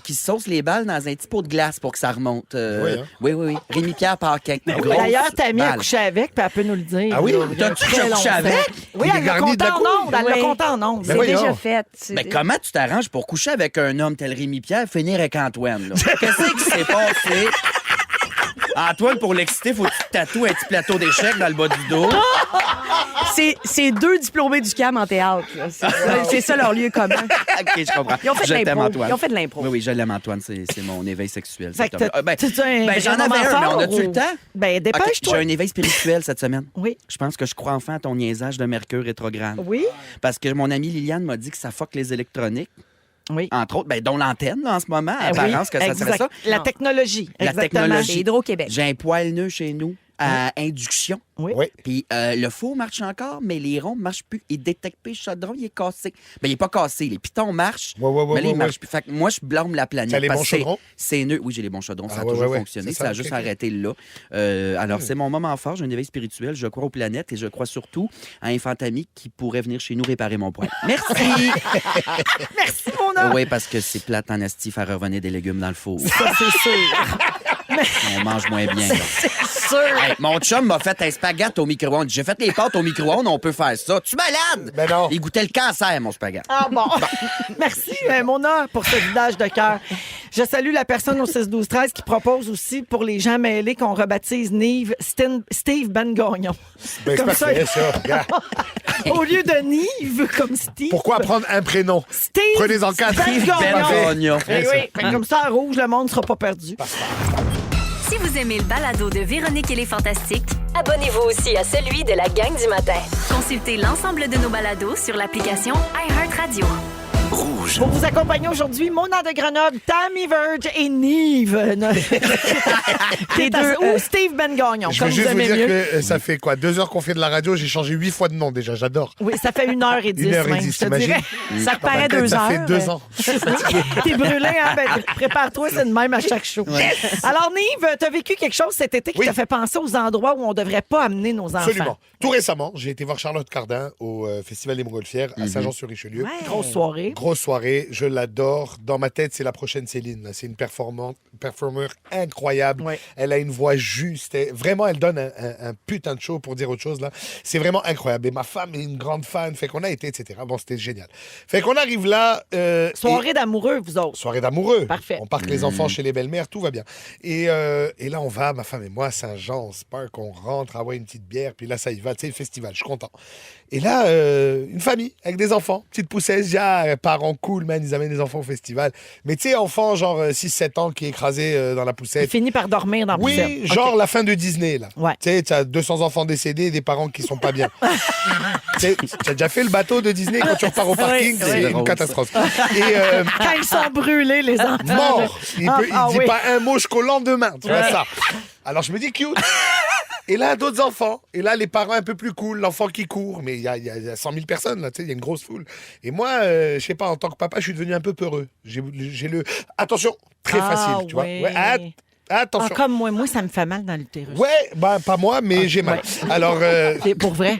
qu'il sauce les balles dans un petit pot de glace pour que ça remonte. Oui, hein. Oui. Rémi-Pierre Paquin. D'ailleurs, Tammy a couché avec, puis elle peut nous le dire. Ah oui? Il y a un T'as-tu très long couché avec? sac. Oui, Il est elle l'a garni de compté la en couille. ondes. Elle l'a Oui. compté en ondes. C'est voyons. déjà fait. Mais comment tu t'arranges pour coucher avec un homme tel Rémi-Pierre, finir avec Antoine? Là? Qu'est-ce qui s'est passé? Antoine, pour l'exciter, faut que tu te tatoues un petit plateau d'échecs dans le bas du dos. C'est 2 diplômés du CAM en théâtre. là. C'est ça leur lieu commun. OK, je comprends. Ils ont fait de Je t'aime, l'impro. Antoine. Ils ont fait de l'impro. Oui, je l'aime, Antoine. C'est mon éveil sexuel. Fait que cet homme-là. t'as-tu un j'en vrai avais moment un, mais on fort a-tu le ou- temps? Ben, OK, dépêche-toi. j'ai un éveil spirituel cette semaine. Oui. Je pense que je crois enfin à ton niaisage de Mercure rétrograde. Oui? Parce que mon amie Liliane m'a dit que ça fuck les électroniques. Oui. Entre autres, dont l'antenne, là, en ce moment, à Oui, apparence que ça serait exact. ça. La Non. technologie. La exactement. technologie. C'est Hydro-Québec. J'ai un poêle nœud chez nous à induction. Oui. Oui. Puis le four marche encore, mais les ronds ne marchent plus. Il détecte plus le chaudron, il est cassé. Ben, il n'est pas cassé. Les pitons marchent, Ouais, mais là, il ouais. marche plus. Fait que moi, je blâme la planète. T'as les parce bons que c'est- chaudrons? C'est nœud. Oui, j'ai les bons chaudrons. Ça Ah, a ouais, toujours ouais. fonctionné. C'est Ça a ça, juste ok, ok. arrêté là. Alors, c'est mon moment fort. J'ai un éveil spirituel. Je crois aux planètes et je crois surtout à un fantami qui pourrait venir chez nous réparer mon poêle. Merci! Merci, mon homme. Oui, parce que c'est plate en asti faire revenir des légumes dans le four. Ça, c'est sûr. On mange moins bien. là. sûr. Hey, mon chum m'a fait un spaghette au micro-ondes. J'ai fait les pâtes au micro-ondes, on peut faire ça. Tu es malade? Ben non. Il goûtait le cancer, mon spaghette. Ah bon. Merci, Mona, pour ce vidage de cœur. Je salue la personne au 6-12-13 qui propose aussi pour les gens mêlés qu'on rebaptise Nive Steve Ben Gagnon. Ben, c'est Comme parfait, ça. Regarde. Au lieu de Nive, comme Steve. Pourquoi prendre un prénom? Steve Prenez-en 4. Ben Ben Gagnon. Gagnon. Eh oui, fait que comme ça, en rouge, le monde ne sera pas perdu. Si vous aimez le balado de Véronique et les Fantastiques, Abonnez-vous aussi à celui de la gang du matin. consultez l'ensemble de nos balados sur l'application iHeartRadio. Rouge. Pour vous accompagner aujourd'hui, Mona de Grenoble, Tammy Verge et Nive. Les deux. Ou Steve Ben Gagnon, Je comme veux vous juste vous aimez dire mieux. que ça fait quoi? 2 heures qu'on fait de la radio, j'ai changé 8 fois de nom déjà, j'adore. Oui, ça fait 1h10 1h10, même, je te t'imagines? dirais. Ça te paraît Dans ma tête, 2 ça heures. fait 2 ans. T'es brûlé, hein? Ben, prépare-toi, c'est de même à chaque show. Alors, Nive, t'as vécu quelque chose cet été qui Oui. t'a fait penser aux endroits où on devrait pas amener nos enfants. Absolument. Tout récemment, j'ai été voir Charlotte Cardin au Festival des Montgolfières à Saint-Jean-sur-Richelieu. Grosse soirée. Grosse soirée, je l'adore. Dans ma tête, c'est la prochaine Céline. là. C'est une performeur incroyable. Ouais. Elle a une voix juste. Vraiment, elle donne un putain de show pour dire autre chose. Là. C'est vraiment incroyable. Et ma femme est une grande fan. Fait qu'on a été, etc. Bon, c'était génial. Fait qu'on arrive là. Soirée d'amoureux, vous autres. Soirée d'amoureux. Parfait. On part les enfants chez les belles-mères, tout va bien. Et là, on va, ma femme et moi, à Saint-Jean, on se parque, on rentre, ah ouais, une petite bière, puis là, ça y va, tu sais, le festival, je suis content. Et là, une famille avec des enfants, petite poussette, déjà, parents cool, man, ils amènent les enfants au festival. Mais tu sais, enfant, genre 6-7 ans qui est écrasé dans la Il poussette. finit par dormir dans la Oui, poussette. genre OK. la fin de Disney, là. Ouais. Tu sais, tu as 200 enfants décédés et des parents qui sont pas bien. Tu sais, tu as déjà fait le bateau de Disney quand tu repars au parking, Oui, c'est oui. une drôle, catastrophe. Et Quand ils sont brûlés, les enfants. mort. Il dit oui. pas un mot jusqu'au lendemain. Tu vois ça. Alors je me dis cute. Et là, d'autres enfants. Et là, les parents un peu plus cool, l'enfant qui court. Mais il y a 100 000 personnes, là, tu sais, il y a une grosse foule. Et moi, je sais pas, en tant que papa, je suis devenu un peu peureux. J'ai le... Attention, très Ah, facile, tu vois. oui. Ouais, Ah, attention. comme moi, ça me fait mal dans l'utérus. Ouais, bah, pas moi, mais j'ai mal. Alors, C'est pour vrai.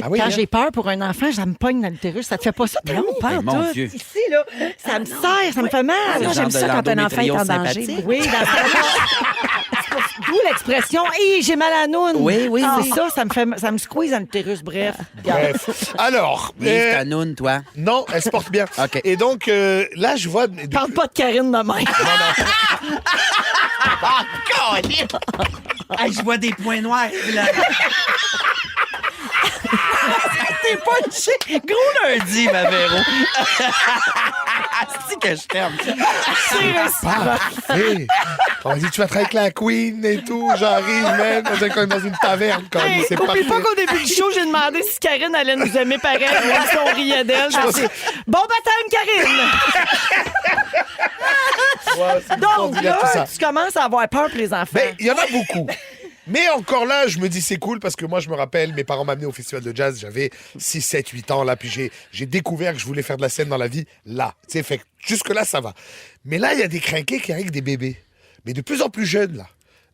oui, Quand hein? j'ai peur pour un enfant, ça me pogne dans l'utérus. Ça te fait pas ça? Non, pas en mon tout. Dieu. Ici, là, ça me serre, ça me fait mal. Moi, genre j'aime de ça quand un enfant est en l'endométriose danger. Oui, dans d'où l'expression « Hey, j'ai mal à la noune ». Oui, oui, C'est ça, ça me squeeze dans l'utérus. Bref. bref. Alors, Vive ta noune, toi. non, elle se porte bien. OK. Et donc, là, je vois... Parle pas de Karine de même. Hey, je vois des points noirs. Là. T'es pas chic. Gros lundi, ma Véro. C'est que je t'aime. Parfait. On m'a dit, tu vas travailler avec la Queen et tout. J'arrive, man. On dirait qu'on est dans une taverne. Comme. Hey, C'est oublie parfait. pas qu'au début du show, j'ai demandé si Karine allait nous aimer pareil, même si on riait d'elle. J'ai dit, bon baptême, Karine! Ouais, c'est Donc, extraordinaire, tout ça. là, tu commences à avoir peur pour les enfants. Ben, il y en a beaucoup. Mais encore là, je me dis c'est cool parce que moi, je me rappelle, mes parents m'amenaient au festival de jazz, j'avais 6, 7, 8 ans là, puis j'ai découvert que je voulais faire de la scène dans la vie là. Tu sais, fait que jusque-là, ça va. Mais là, il y a des crinqués qui arrivent avec des bébés. Mais de plus en plus jeunes, là.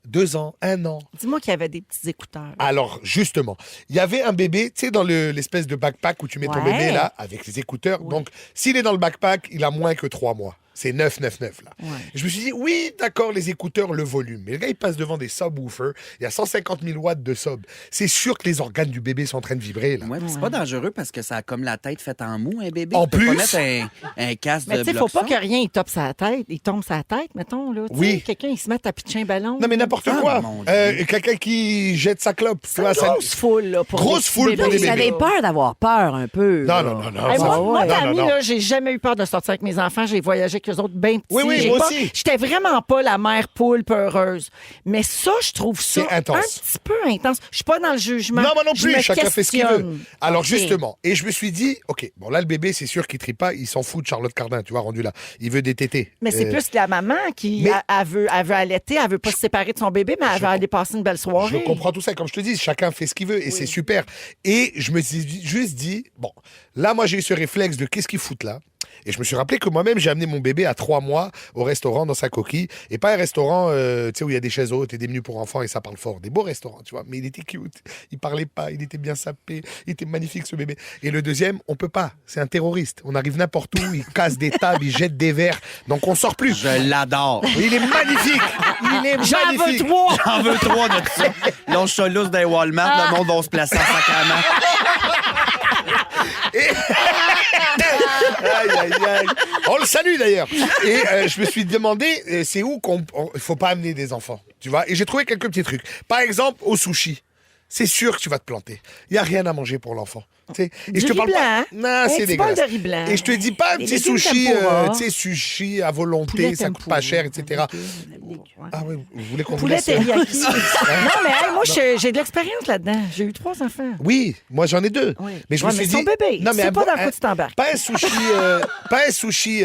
2 ans, 1 an. Dis-moi qu'il y avait des petits écouteurs. Alors, justement, il y avait un bébé, tu sais, dans l'espèce de backpack où tu mets ton Ouais. bébé là, avec les écouteurs. Donc, s'il est dans le backpack, il a moins que 3 mois. C'est 999 là. Et je me suis dit, oui, d'accord, les écouteurs, le volume. Mais le gars, il passe devant des subwoofers. Il y a 150 000 watts de sub. C'est sûr que les organes du bébé sont en train de vibrer là. Ouais, puis c'est pas dangereux parce que ça a comme la tête faite en mou, un bébé. En Tu peux plus? pas mettre un casque Mais de tu sais, faut pas bloc-son. que rien il tombe sa tête. Il tombe sa tête, mettons. Là. Tu Oui. sais, quelqu'un, il se met à pitcher un ballon. Non, mais n'importe Ah, quoi. mon Dieu. Quelqu'un qui jette sa clope. tu C'est vois, une ça- grosse foule. Là, pour Grosse des foule petits pour des bébés. Vous avez bébés. peur d'avoir peur un peu. Non, là. non, non, non. Hey, ça- moi, non, Tammy, non, non. là, j'ai jamais eu peur de sortir avec mes enfants. J'ai voyagé avec eux autres bien petits. Oui, oui, J'ai moi pas- aussi. J'étais vraiment pas la mère poule peureuse. Mais ça, je trouve ça C'est intense. un petit peu intense. Je suis pas dans le jugement. Non, moi non Je plus, me chacun fait ce qu'il veut. questionne. Alors OK. justement, et je me suis dit, OK, bon là le bébé, c'est sûr qu'il tripe pas, il s'en fout de Charlotte Cardin, tu vois, rendu là. Il veut des tétés. Mais c'est plus la maman qui mais- elle veut allaiter, elle veut pas se séparer de son bébé, mais elle veut aller passer une belle soirée. Je comprends tout ça, comme je te dis, chacun fait ce qu'il veut et c'est super. Et je me suis juste dit, bon, là moi j'ai eu ce réflexe de qu'est-ce qu'ils foutent là. Et je me suis rappelé que moi-même, j'ai amené mon bébé à 3 mois au restaurant dans sa coquille. Et pas un restaurant tu sais, où il y a des chaises hautes et des menus pour enfants et ça parle fort. Des beaux restaurants, tu vois. Mais il était cute. Il parlait pas. Il était bien sapé. Il était magnifique, ce bébé. Et le deuxième, on peut pas. C'est un terroriste. On arrive n'importe où. Il casse des tables. Il jette des verres. Donc on sort plus. Je l'adore. Il est magnifique. Il est J'en veux magnifique. 3! J'en veux 3 de ça. L'on chalouse dans les Walmart, le monde va se placer en sacrament. Aïe, aïe, aïe. On le salue d'ailleurs. Et je me suis demandé, c'est où il faut pas amener des enfants, tu vois. Et j'ai trouvé quelques petits trucs. Par exemple, au sushi. C'est sûr que tu vas te planter. Il n'y a rien à manger pour l'enfant. Tu sais. Et Du je te riz parle blanc, pas. hein? Non, Un c'est petit dégueulasse. bol de riz blanc. Et je te dis pas un Des petit légumes sushi, tempura. tu sais, sushi à volonté, Poulet ça coûte tempura. pas cher, etc. Ah oui, vous voulez qu'on vous Poulet laisse teriyaki. non, mais hey, moi, j'ai de l'expérience là-dedans. J'ai eu 3 enfants. Oui, moi j'en ai 2. Oui. Mais je Ouais, me suis mais son dit. bébé, tu sais pas dans quoi tu t'embarques. Pas un sushi, pas un sushi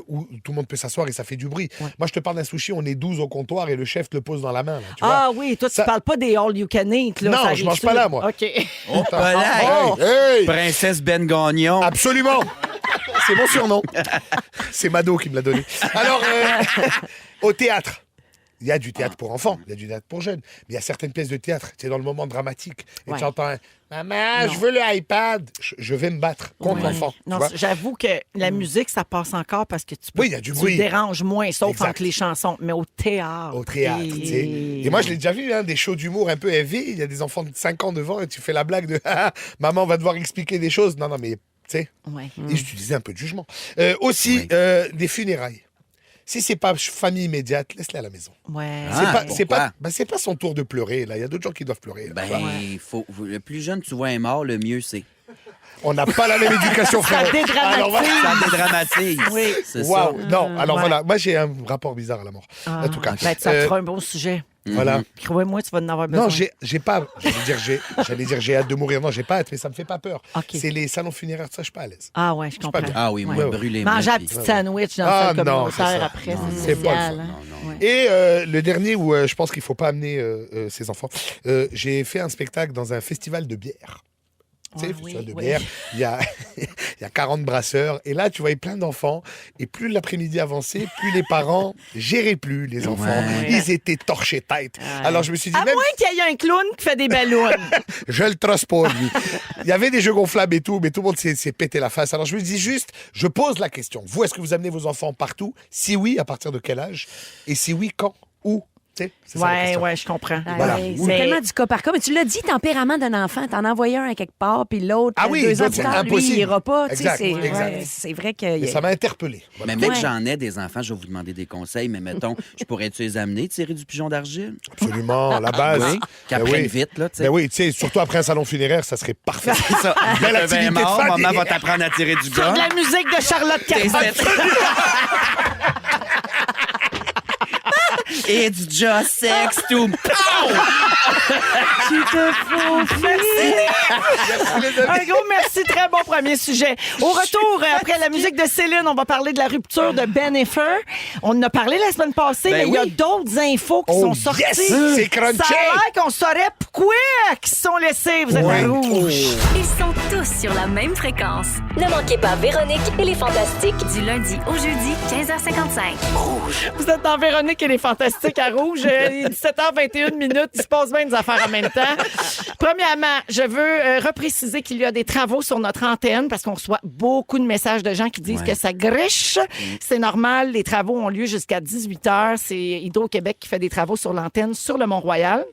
où tout le monde peut s'asseoir et ça fait du bruit. Moi je te parle d'un sushi, on est 12 au comptoir et le chef te le pose dans la main. Là, tu Ah vois. oui, toi, tu Ça- parles pas des all you can eat. Là, Non, ça je arrive mange pas sûr. là, moi. OK. Oh, voilà. Hey! Princesse Ben Gagnon. Absolument. C'est mon surnom. C'est Mado qui me l'a donné. Alors, au théâtre. Il y a du théâtre pour enfants, il y a du théâtre pour jeunes. Mais il y a certaines pièces de théâtre, tu es dans le moment dramatique. Et Ouais. tu entends un « Maman, je veux le iPad ». Je vais me battre contre Ouais. l'enfant. tu Non, vois. j'avoue que la musique, ça passe encore parce que tu peux. Oui, il y a du tu bruit. déranges moins, sauf Exact. entre les chansons. Mais au théâtre. Au théâtre, tu sais. Et moi, je l'ai déjà vu, hein, des shows d'humour un peu heavy. Il y a des enfants de 5 ans devant et tu fais la blague de « Ah, maman va devoir expliquer des choses ». Non, non, mais tu sais, Ouais. et j'utilisais un peu de jugement. Aussi, des funérailles. Si c'est pas famille immédiate, laisse-les à la maison. Ouais. C'est pourquoi? c'est pas son tour de pleurer. Là, il y a d'autres gens qui doivent pleurer. là, Ben, tu vois. le plus jeune tu vois un mort, le mieux c'est. On n'a pas la même éducation, frère. Alors, voilà. Ça dédramatise. Oui. C'est Waouh, ça. non. Alors ouais. voilà, moi j'ai un rapport bizarre à la mort. En tout cas, Ben, ça te fera un bon sujet. voilà. Croyez-moi, tu vas en avoir besoin. Non, j'ai pas. J'allais dire j'ai hâte de mourir. Non, j'ai pas hâte, mais ça me fait pas peur. OK. C'est les salons funéraires, ça, je suis pas à l'aise. Ah ouais, je comprends. bien. Ah oui, moi, Ouais, ouais. brûler. Manger un puis- petit sandwich dans Ah, le salle non, c'est communautaire ça. après, Non, c'est c'est pas le spécial. fun. hein. Ouais. Et le dernier où je pense qu'il faut pas amener ses enfants, j'ai fait un spectacle dans un festival de bière. Tu sais, Ah, festival oui, de oui. bière, il y a, il y a 40 brasseurs. Et là, tu voyais plein d'enfants. Et plus l'après-midi avançait, plus les parents géraient plus les enfants. Ouais. Ils étaient torchés tête. Alors, je me suis dit, À même moins qu'il y ait un clown qui fait des ballons. je le trosse pas, lui. Il y avait des jeux gonflables et tout, mais tout le monde s'est pété la face. Alors, je me dis juste, je pose la question. Vous, est-ce que vous amenez vos enfants partout? Si oui, à partir de quel âge? Et si oui, quand? Où? Tu sais, c'est ça la Ouais, question. ouais, je comprends. Voilà. Ouais, c'est Mais- tellement du cas par cas. Mais tu l'as dit, tempérament d'un enfant. T'en as envoyé un à quelque part, puis l'autre, Ah oui, 2 ans l'autre, plus c'est tard, lui, impossible. il ira pas. Tu sais, Exact, c'est exact. c'est vrai que... Mais ça m'a interpellé. Mais Voilà. moi que j'en ai des enfants, je vais vous demander des conseils, mais mettons, je pourrais-tu les amener, tirer du pigeon d'argile? Absolument, la base. Oui, qu'ils Ben apprennent oui. vite, là, tu sais. Ben oui, tu sais, surtout après un salon funéraire, ça serait parfait. C'est ça. Belle Le activité vin mort, de maman famille. va t'apprendre à tirer du Sur gun. de la musique de Charlotte Cardin. Et du just sex to Un gros merci, très bon premier sujet. Au retour, après la musique de Céline, on va parler de la rupture de Ben Effer. On en a parlé la semaine passée, Ben mais il y a oui. d'autres infos qui Oh, sont sorties. yes! C'est crunchy! Ça a l'air qu'on saurait pourquoi qu'ils se sont laissés. Vous êtes Ouais. à rouge. Ils sont tous sur la même fréquence. Ne manquez pas Véronique et les Fantastiques. Du lundi au jeudi, 15h55. Vous êtes dans Véronique et les Fantastiques à rouge. Il est 17h21 minutes. Il se passe bien des affaires en même temps. Premièrement, je veux repréciser qu'il y a des travaux sur notre antenne parce qu'on reçoit beaucoup de messages de gens qui disent que ça griche. C'est normal. Les travaux ont lieu jusqu'à 18h. C'est Hydro-Québec qui fait des travaux sur l'antenne sur le Mont-Royal.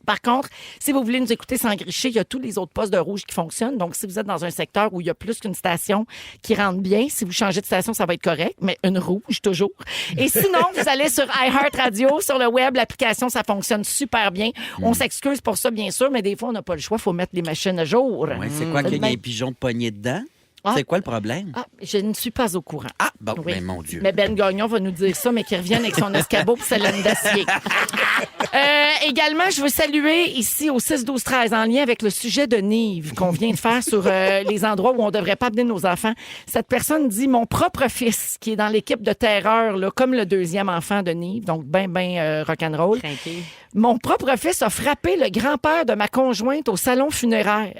Par contre, si vous voulez nous écouter sans gricher, il y a tous les autres postes de rouge qui fonctionnent. Donc, si vous êtes dans un secteur où il y a plus qu'une station qui rentre bien, si vous changez de station, ça va être correct, mais une rouge toujours. Et sinon, vous allez sur iHeartRadio, sur le web, l'application, ça fonctionne super bien. On s'excuse pour ça, bien sûr, mais des fois, on n'a pas le choix. Il faut mettre les machines à jour. Ouais, c'est quoi qu'il y a un pigeon de poignée dedans? Ah. C'est quoi le problème? Ah, je ne suis pas au courant. Ah, bon, Oui. ben mon Dieu. Mais Ben Gagnon va nous dire ça, mais qu'il revienne avec son escabeau et sa laine d'acier. Également, je veux saluer ici au 6-12-13 en lien avec le sujet de Nive qu'on vient de faire sur les endroits où on ne devrait pas amener nos enfants. Cette personne dit « Mon propre fils, qui est dans l'équipe de terreur, là, comme le deuxième enfant de Nive, donc ben rock'n'roll. Mon propre fils a frappé le grand-père de ma conjointe au salon funéraire. »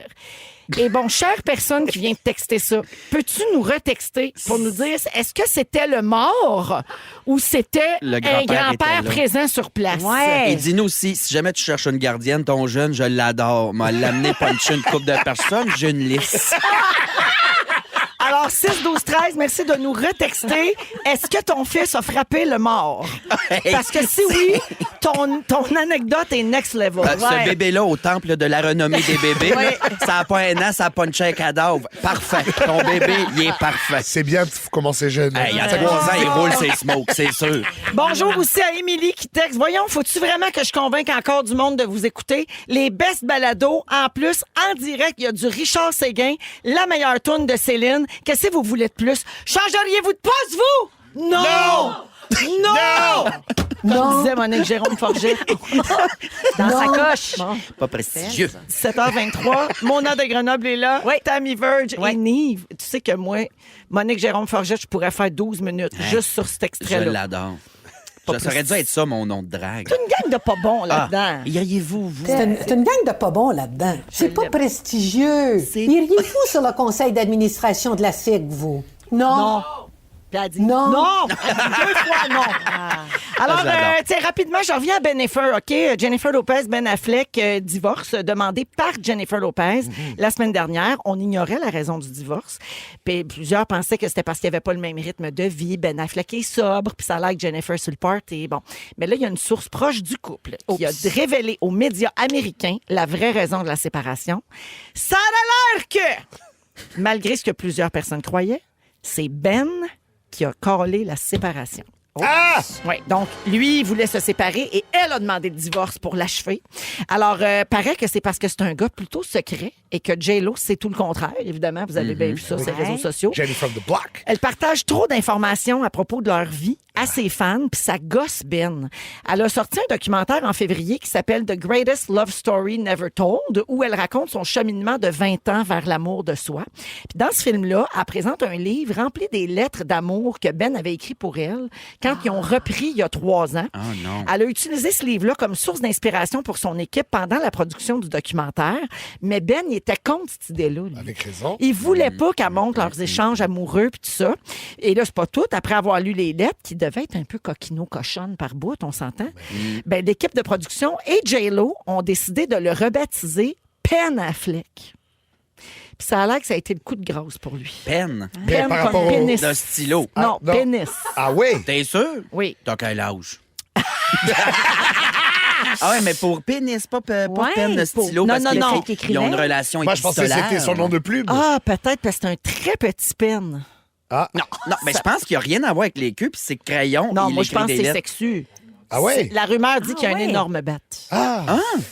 Et bon, chère personne qui vient de texter ça, peux-tu nous retexter pour nous dire est-ce que c'était le mort ou c'était Le un grand-père grand-père était là. présent sur place? Ouais. Et dis-nous aussi, si jamais tu cherches une gardienne, ton jeune, je l'adore. M'a l'amener puncher une couple de personnes, j'ai une liste. Alors, 6-12-13, merci de nous retexter. Est-ce que ton fils a frappé le mort? Parce que si oui, ton anecdote est next level. Ce bébé-là au temple de la renommée des bébés, ça n'a pas un an, ça a punché un cadavre. Parfait. Ton bébé, il est parfait. C'est bien de commencer jeune. Hey, il y a 3 ans, il roule ses smokes, c'est sûr. Bonjour aussi à Émilie qui texte. Voyons, faut-tu vraiment que je convainque encore du monde de vous écouter? Les best balados, en plus, en direct, il y a du Richard Séguin, la meilleure tourne de Céline. Qu'est-ce que vous voulez de plus? Changeriez-vous de poste, vous? Non! Non! Comme disait Monique Jérôme Forget. Dans sa coche. Pas prestigieux. 7h23, Mona de Grenoble est là, Tammy Verge et Nive. Tu sais que moi, Monique Jérôme Forget, je pourrais faire 12 minutes juste sur cet Je extrait-là. l'adore. Pas Ça aurait dû être ça, mon nom de drague. C'est une gang de pas bons là-dedans. Iriez-vous, vous? C'est une gang de pas bons là-dedans. C'est pas prestigieux. Iriez-vous sur le conseil d'administration de la SIG, vous? Non. Puis elle a dit Non. non. Elle a dit 2 fois non. Alors, je l'adore. tiens, rapidement, je reviens à Ben Effer, OK? Jennifer Lopez, Ben Affleck, divorce demandé par Jennifer Lopez la semaine dernière. On ignorait la raison du divorce. Puis plusieurs pensaient que c'était parce qu'il n'y avait pas le même rythme de vie. Ben Affleck est sobre, puis ça like Jennifer sur le party. Bon. Mais là, il y a une source proche du couple qui a révélé aux médias américains la vraie raison de la séparation. Ça a l'air que, malgré ce que plusieurs personnes croyaient, c'est Ben qui a collé la séparation. Ah! Oui, donc lui, il voulait se séparer et elle a demandé le divorce pour l'achever. Alors, paraît que c'est parce que c'est un gars plutôt secret et que J-Lo, c'est tout le contraire. Évidemment, vous avez bien vu ça sur les réseaux sociaux. Jenny from the block. Elle partage trop d'informations à propos de leur vie à ses fans, puis ça gosse Ben. Elle a sorti un documentaire en février qui s'appelle The Greatest Love Story Never Told, où elle raconte son cheminement de 20 ans vers l'amour de soi. Puis dans ce film-là, elle présente un livre rempli des lettres d'amour que Ben avait écrit pour elle quand ils ont repris il y a 3 ans. Oh non. Elle a utilisé ce livre-là comme source d'inspiration pour son équipe pendant la production du documentaire, mais Ben, il était contre cette idée-là. lui. Avec raison. Il voulait pas qu'elle montre leurs échanges amoureux puis tout ça. Et là, c'est pas tout. Après avoir lu les lettres, qui devaient être un peu coquino-cochonnes par bout, on s'entend, ben, l'équipe de production et J-Lo ont décidé de le rebaptiser Ben Affleck. Puis ça a l'air que ça a été le coup de grâce pour lui. Peine. Ben par comme rapport au- pénis. D'un stylo. Non, non. pénis. Ah oui? T'es sûr? Oui. T'as quel âge? Ah ouais, mais pour pénis, pas Ouais, peine de pour- stylo. Non, parce non, que non. les filles, ils ont une relation Moi, je pensais que épistolaire. c'était son nom de plume. Ah, peut-être parce que c'est un très petit pen. Ah, Non, mais je pense qu'il n'y a rien à voir avec les queues, puis c'est crayon. Non, il moi, je écrit pense des que c'est lettres. sexu. ah ouais? La rumeur dit Ah qu'il y a un ouais. énorme bat.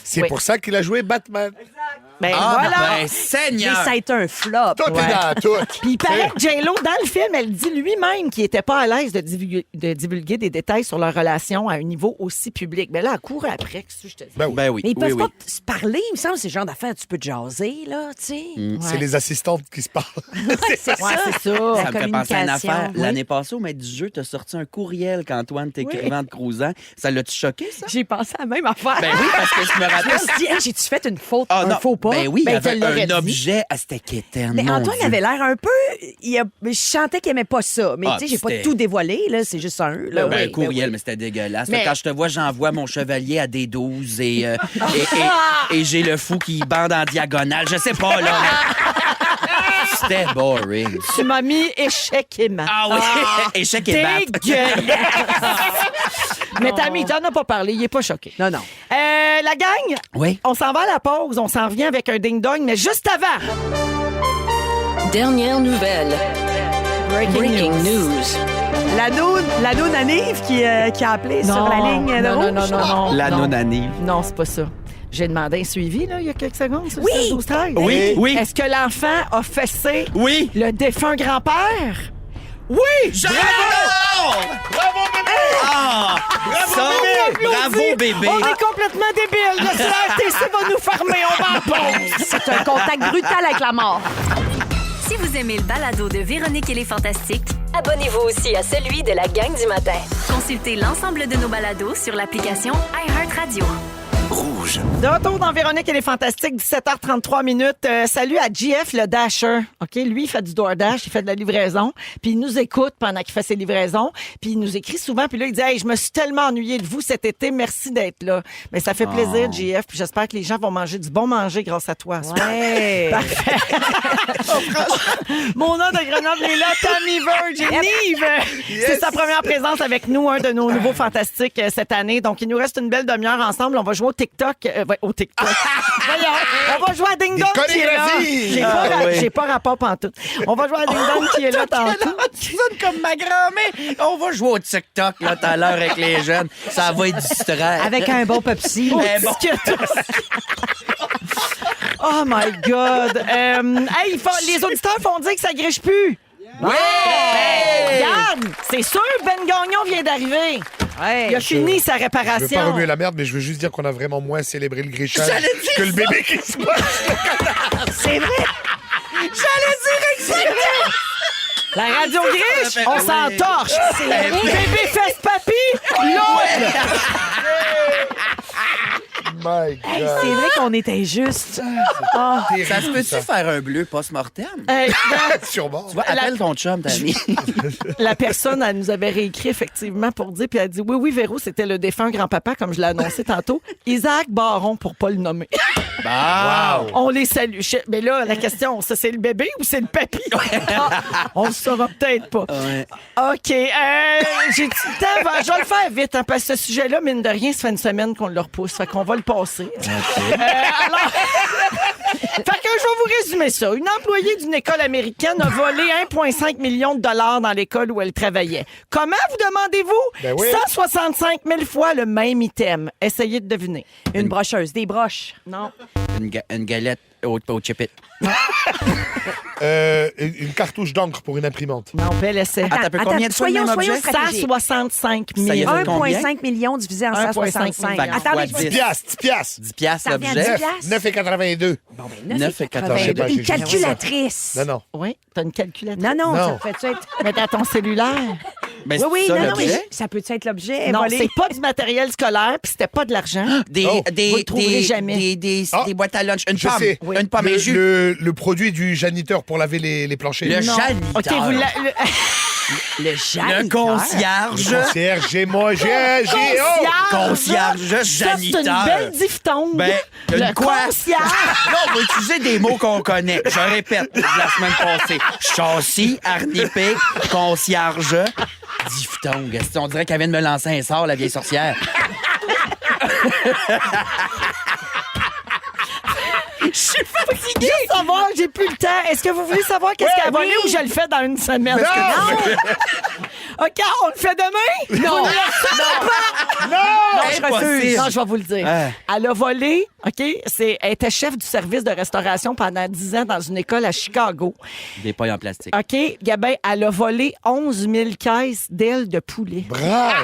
C'est Oui. pour ça qu'il a joué Batman. Ben Ah, voilà. ben, Mais Seigneur! ça a été un flop. Tout Ouais. est dans tout. Puis il paraît que J-Lo, dans le film, elle dit lui-même qu'il n'était pas à l'aise de divulguer des détails sur leur relation à un niveau aussi public. Mais là, elle court après, qu'est-ce que je te dis? Ben oui. Ben oui, Mais ils oui, peuvent oui. pas se parler, il me semble, c'est le genre d'affaires, tu peux te jaser, là, tu sais. C'est les assistantes qui se parlent. C'est ça. Ouais, c'est ça. Ça me fait penser à une communication. affaire. Oui. L'année passée, au maître du jeu, t'as sorti un courriel qu'Antoine t'écrivait en te crousant. Ça l'a-tu choqué, ça? J'ai pensé à la même affaire. Ben oui, parce que je me Je me rappelle. suis dit, hey, j'ai-tu fait une faute, Ah un non, faux pas? ben oui, il y Ben, te avait l'aurais un dit. objet à cette quétaine. Mais mon Antoine Dieu. avait l'air un peu. Je sentais qu'il aimait pas ça. Mais Ah, tu sais, j'ai pas c'était- tout dévoilé, là. C'est juste un. Là, Ben, oui, un courriel, oui. mais c'était dégueulasse. Mais- Quand je te vois, j'envoie mon chevalier à des 12 et j'ai le fou qui bande en diagonale. Je sais pas, là. mais C'était boring. Tu m'as mis échec et mat. Ah oui, échec et bat. Dégueulasse! Mais Tammy, t'en as pas parlé, il est pas choqué. Non, non. La gang, Oui. on s'en va à la pause, on s'en revient avec un ding-dong, mais juste avant, Dernière nouvelle. Breaking news. La noune à Nive qui a appelé sur la ligne de non, rouge. non. La non. non-annive. Non, c'est pas ça. J'ai demandé un suivi, là, il y a quelques secondes, sur Oui. 16, 12, 13. Oui, oui. Est-ce que l'enfant a fessé Oui. le défunt grand-père? Oui! Bravo! Bravo, bébé! Ah! Ça, bravo, bébé! On est complètement débiles. Le CRTC va nous fermer, on va en pause. C'est un contact brutal avec la mort. Si vous aimez le balado de Véronique et les Fantastiques, Abonnez-vous aussi à celui de la gang du matin. consultez l'ensemble de nos balados sur l'application iHeartRadio. Rouge. De retour dans Véronique et les Fantastiques, 17h33 minutes. Salut à JF le Dasher. OK, lui, il fait du DoorDash, il fait de la livraison, puis il nous écoute pendant qu'il fait ses livraisons, puis il nous écrit souvent, puis là, il dit « Hey, je me suis tellement ennuyé de vous cet été, merci d'être là. » Mais ça fait plaisir, JF, puis j'espère que les gens vont manger du bon manger grâce à toi. Ouais. Parfait. Mon nom de Grenoble est là, Tammy Verge et Nive. C'est sa première présence avec nous, un de nos nouveaux fantastiques cette année. Donc, il nous reste une belle demi-heure ensemble. On va jouer au TikTok. Au TikTok. Voyons, on va jouer à Ding Dong qui est là. chorégraphies. J'ai pas rapport pantoute. On va jouer à Ding Dong qui est là tantôt. Tu sonnes comme ma grand-mère. On va jouer au TikTok là, tout à l'heure avec les jeunes. Ça va être distrait. Avec un bon Pepsi. Mais bon. Oh my God. Hey, les auditeurs font dire que ça griche plus. Oui! Regarde, c'est sûr, Ben Gagnon vient d'arriver. Ouais. Il a fini sa Je veux pas réparation. remuer la merde, mais je veux juste dire qu'on a vraiment moins célébré le grichage J'allais dire que le bébé qui se moque. C'est vrai. J'allais dire exactement! La radio griche, on s'en torche. C'est Bébé fesse papy, l'autre. My Hey, God. c'est vrai qu'on est injuste. Ça se peut-tu faire un bleu post-mortem? Hey, Sûrement. Tu vois, appelle ton chum, Tammy. la personne, elle nous avait réécrit effectivement pour dire, puis elle a dit oui, Véro, c'était le défunt grand-papa, comme je l'ai annoncé tantôt. Isaac Baron, pour pas le nommer. Wow! On les salue. Mais là, la question, ça, c'est le bébé ou c'est le papy? Ah, on le saura peut-être pas. Ouais. OK. J'ai du temps. Je vais le faire vite, hein, parce que ce sujet-là, mine de rien, ça fait une semaine qu'on le repousse. Fait qu'on va le passer. Alors, fait que je vais vous résumer ça. Une employée d'une école américaine a volé 1,5 million de dollars dans l'école où elle travaillait. Comment, vous demandez-vous? Ben oui. 165 000 fois le même item. Essayez de deviner. Une brocheuse, des broches. Non. Une galette au chip-it. Une cartouche d'encre pour une imprimante. Non, bel essai. Attends, combien de fois le même soyons objet? stratégiques. 165 Ça y est 000. fait combien? 1,5 million divisé en 1,5 165. million. Attends, Fois mais 10. 10 piastres, 10 piastres. 10 piastres Ça revient à l'objet. 10 9, 9,82. Bon, ben, 9,14. Je sais pas, j'ai Une juste dit ça. calculatrice. Non, non. Oui, t'as une calculatrice. Non, non, Non. ça peut être. Mais dans ton cellulaire. Ben, Oui, oui, c'est ça, non, non, mais l'objet? ça peut être l'objet. Non, volé. c'est pas du matériel scolaire, puis c'était pas de l'argent. Des, Oh, vous le trouverez jamais. Ah, des boîtes à lunch. Une Je pomme. sais. Une pomme et jus. Le produit du janiteur pour laver les planchers. Le Non. janiteur. OK, vous Le janiteur. Le concierge. Le concierge, j'ai moi, j'ai. Concierge, Ça, c'est janiteur. une belle diphtongue. Ben, le une quoi? concierge. Là, on va utiliser des mots qu'on connaît. Je répète, de la semaine passée. Châssis, harnippé, concierge, diphtongue. On dirait qu'elle vient de me lancer un sort, la vieille sorcière. Je suis fatiguée. Savoir, j'ai plus le temps. Est-ce que vous voulez savoir qu'est-ce qu'elle a volé ou je le fais dans une semaine? OK, on le fait demain? Non. je refuse. Non, je vais vous le dire. Elle a volé, OK? Elle était chef du service de restauration pendant 10 ans dans une école à Chicago. Des pailles en plastique. OK? Gabin, elle a volé 11 000 caisses d'ailes de poulet. Bravo!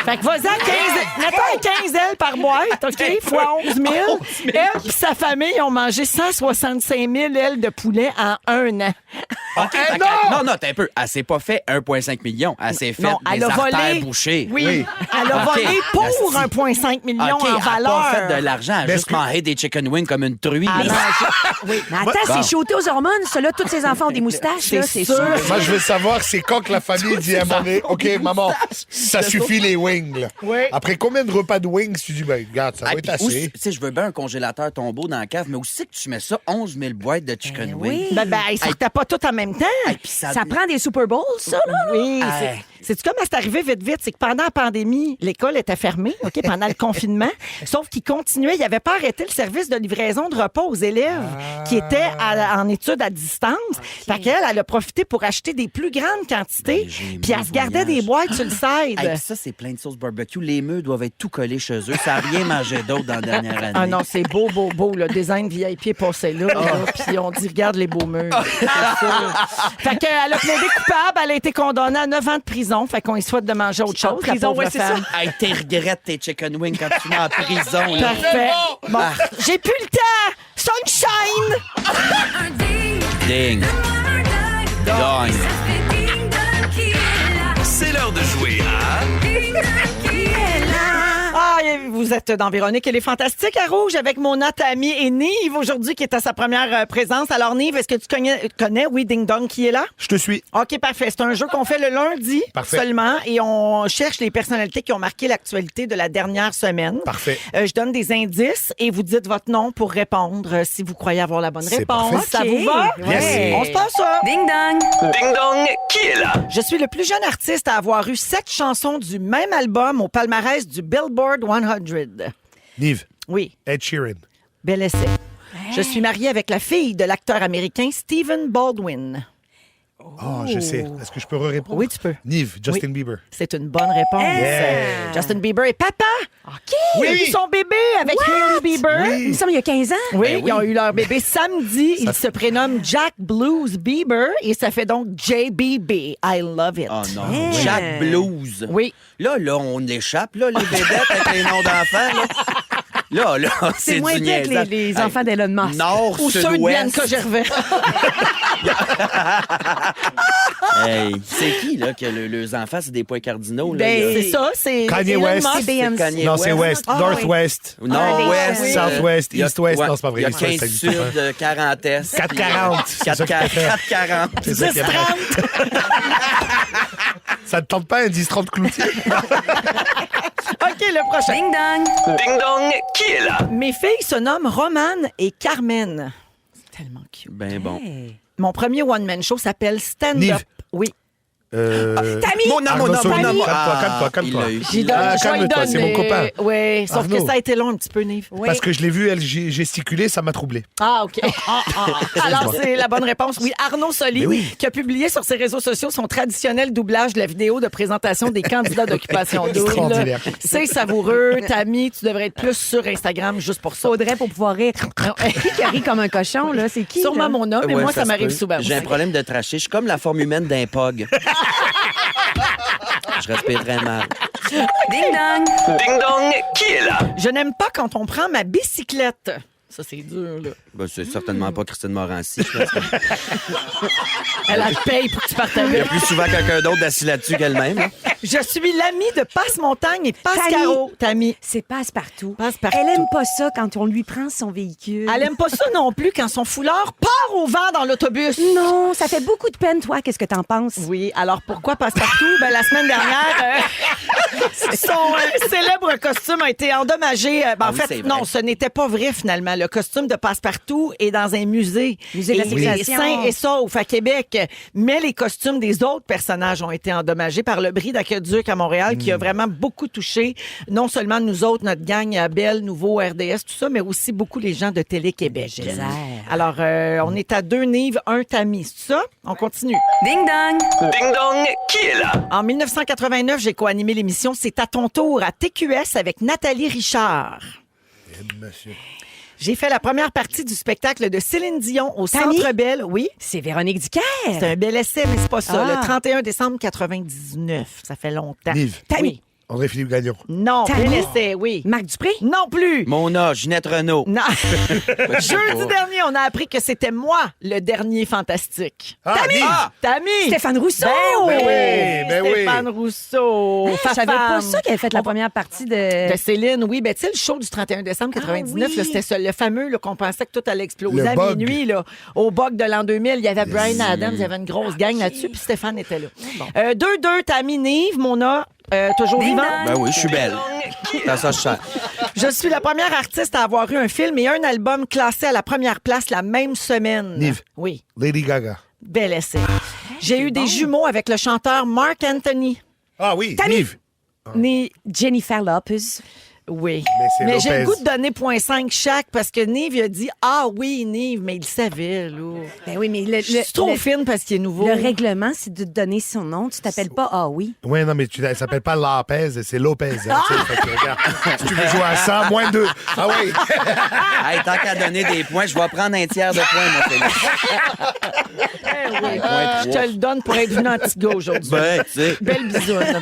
Fait que vas-y, mettons 15 ailes par boîte, OK? Fois 11 000. Elle et sa famille ont mangé 165 000 ailes de poulet en 1 an. OK, non, t'as un peu. Elle s'est pas fait 1,5 million. Elle s'est fait Non, des elle a artères volé. bouchées. Oui. Elle a volé pour 1,5 million OK, en elle a valeur. pas fait de l'argent. Elle Mais a juste mangé des chicken wings comme une truie. Ah, là. Mais attends, c'est shooté aux hormones, ça, là. Tous ces enfants ont des moustaches, là, c'est sûr. Moi, je veux savoir, c'est quand que la famille dit à un moment donné, OK, maman, ça suffit les wings. Là. Oui. Après combien de repas de wings, tu dis, ben, regarde, ça va Ah, être puis assez. tu sais, je veux bien un congélateur tombeau dans la cave, mais aussi que tu mets ça 11 000 boîtes de chicken wings. Ben, ils sortaient pas tous en même temps. Hey, puis ça... Ça prend des Super Bowls, ça, là. Oui, Hey. c'est comme c'est arrivé vite. C'est que pendant la pandémie, l'école était fermée, OK, pendant le confinement. Sauf qu'il continuait. Il n'avait pas arrêté le service de livraison de repas aux élèves qui étaient en études à distance. Fait qu'elle, elle a profité pour acheter des plus grandes quantités. Ben, j'ai Puis elle mon se gardait voyage. des boîtes sur le side. Hey, puis ça, c'est plein de sauces barbecue. Les meux doivent être tout collés chez eux. Ça n'a rien mangé d'autre dans la dernière année. Ah non, c'est beau, beau, beau. Le design VIP est passé là. Puis on dit, regarde les beaux murs. C'est ça. Fait qu'elle a plaidé coupable. Elle a été condamnée à 9 ans de prison. Fait qu'on lui souhaite de manger autre chose. prison, la pauvre ouais, c'est femme. Hey, t'es regrettes tes chicken wings quand tu vas en prison. Là. Parfait. Bon, j'ai plus le temps. Sunshine! Ding. Dong. C'est l'heure de jouer à... Ah, et vous êtes dans Véronique, elle est fantastique à Rouge avec Mona, Tammy et Nive aujourd'hui qui est à sa première présence. Alors Nive, est-ce que tu connais oui, Ding Dong qui est là? Je te suis. OK, parfait. C'est un jeu qu'on fait le lundi Parfait. seulement et on cherche les personnalités qui ont marqué l'actualité de la dernière semaine. Parfait. Je donne des indices et vous dites votre nom pour répondre si vous croyez avoir la bonne C'est réponse. parfait. Ça OK. vous va? Yes. On se passe ça. Ding dong. Ding dong, qui est là? Je suis le plus jeune artiste à avoir eu 7 chansons du même album au palmarès du Billboard 100. Nive, Oui, Ed Sheeran. bel essai. Je suis mariée avec la fille de l'acteur américain Stephen Baldwin. Oh, je sais. Est-ce que je peux répondre? Oui, tu peux. Nive, Justin Oui. Bieber. C'est une bonne réponse. Yeah. Justin Bieber est papa. OK. Il a eu son bébé avec Hailey Bieber. Il me semble il y a 15 ans. Oui, ils ont eu leur bébé samedi. Il se prénomme Jack Blues Bieber et ça fait donc JBB. I love it. Oh non. Jack Blues. Oui. Là, on l'échappe, là, les vedettes avec les noms d'enfants. Là, C'est c'est moins du bien que niaisage. les enfants d'Elon Musk. Nord, Ou ceux de sud-ouest. Bianca Gervais. Hey, c'est qui, là, que les enfants, c'est des points cardinaux? Là, Ben, là? c'est ça, c'est Kanye Elon West. Musk. C'est Beyoncé. Kanye Non, c'est West. Ah, Northwest. Nord-ouest. oui. Southwest, il y a- East-West. ouais, Non, c'est pas vrai. Il y a East-West, 15 ça existe sud, pas. 40 est. 4,40. C'est ça que t'as fait. 4,40. C'est ça qui est vrai. 10-30. Ça te tente pas un 10-30 cloutier? OK, le prochain. Ding dong. Ding dong, qui est là? Mes filles se nomment Romane et Carmen. C'est tellement cute. Ben bon. Mon premier one-man show s'appelle Stand Nive. Up. Oui. Tammy! Mon amour, Arnaud Soli. mon amour. Calme-toi. J'y donne, Ah, je vais y calme-toi, c'est mon donner. copain. Oui, sauf Arnaud. que ça a été long un petit peu, Nive. Parce que je l'ai vu, elle gesticuler, ça m'a troublé. Ah, OK. Alors, c'est la bonne réponse. Oui, Arnaud Soli, Mais oui. qui a publié sur ses réseaux sociaux son traditionnel doublage de la vidéo de présentation des candidats d'occupation double. Extraordinaire. C'est savoureux. Tammy, tu devrais être plus sur Instagram juste pour ça. Faudrait pour pouvoir rire. Qui rit comme un cochon, là? C'est qui? Sûrement là? mon homme, mais Ouais, moi, ça se m'arrive peut. souvent. J'ai un aussi. problème de tracher. Je suis comme la forme humaine d'un pog. Je respire très mal. Ding dong. Ding dong, qui est là? Je n'aime pas quand on prend ma bicyclette. Ça, c'est dur, là. Ben, c'est certainement pas Christine Morancy. Je pense que Elle te paye pour que tu partes il y a avec. plus souvent quelqu'un d'autre d'assis là-dessus qu'elle-même. Hein. Je suis l'amie de Passe-Montagne et Passe-Caro. Tammy. C'est Passe-Partout. Passe-Partout. Elle aime pas ça quand on lui prend son véhicule. Elle aime pas ça non plus quand son foulard part au vent dans dans l'autobus. Non, ça fait beaucoup de peine, toi. Qu'est-ce que t'en penses? Oui, alors pourquoi Passepartout? La semaine dernière, son célèbre costume a été endommagé. En oui, fait, c'est vrai. non, ce n'était pas vrai finalement. Le costume de Passepartout est dans un musée. Musée de la Et il est Civilisation. sain et sauf à Québec. Mais les costumes des autres personnages ont été endommagés par le bris d'aqueduc à Montréal qui a vraiment beaucoup touché non seulement nous autres, notre gang à Belle, Nouveau, RDS, tout ça, mais aussi beaucoup les gens de Télé-Québec. Alors, on est à 2 Nive, 1 Tammy. C'est ça? On continue. Ding dong. Ding dong, qui est là? En 1989, j'ai co-animé l'émission C'est à ton tour à TQS avec Nathalie Richard. Monsieur. J'ai fait la première partie du spectacle de Céline Dion au Tammy? Centre Bell. Oui, C'est Véronique Dicker. c'est un bel essai, mais c'est pas ça. Ah. Le 31 décembre 99, ça fait longtemps. Nive. Tammy. Oui. André-Philippe Gagnon. Non, Tammy? bel essai, oui. Marc Dupré. Non plus. Mona, Ginette Renault. Non. Jeudi dernier, on a appris que c'était moi, le dernier fantastique. Nive. Tammy! Stéphane Rousseau. Ben oui, ben oui. Stéphane Rousseau. Je savais pas Femme. ça qu'elle avait fait la première partie de... De Céline, oui. Ben, tu sais, le show du 31 décembre 99, oui. là, c'était ça, le fameux là, qu'on pensait que tout allait exploser Le à bug. minuit. Là, au bug de l'an 2000, il y avait Brian Adams, il y avait une grosse gang là-dessus, puis Stéphane était là. 2-2, Tammy, Nive, Mona, toujours Ding vivant. dong. Ben oui, je suis belle. T'as ça, je sens. Je suis la première artiste à avoir eu un film et un album classé à la première place la même semaine. Nive. Oui, Lady Gaga. bel essai. J'ai eu des jumeaux avec le chanteur Mark Anthony. Ah oui, Tammy. Nive. Jennifer Lopez. Oui. c'est Mais j'ai Lopez. le goût de donner 0.5 chaque parce que Nive il a dit ah oui, Nive, mais il savait, là. Ben oui, mais Je suis trop fine parce qu'il est nouveau. le règlement, c'est de te donner son nom. Tu t'appelles pas Ah oui. Oui, non, mais elle s'appelle pas Lopez, c'est Lopez. Hein, tu sais, fait que, regarde, si tu veux jouer à 100, moins 2. Ah oui. Hey, tant qu'à donner des points, je vais prendre un tiers de points, moi, Félix. Eh oui. Point Je te le donne pour être venu Antigua aujourd'hui. Ben, tu sais. Belle bisoune. Ding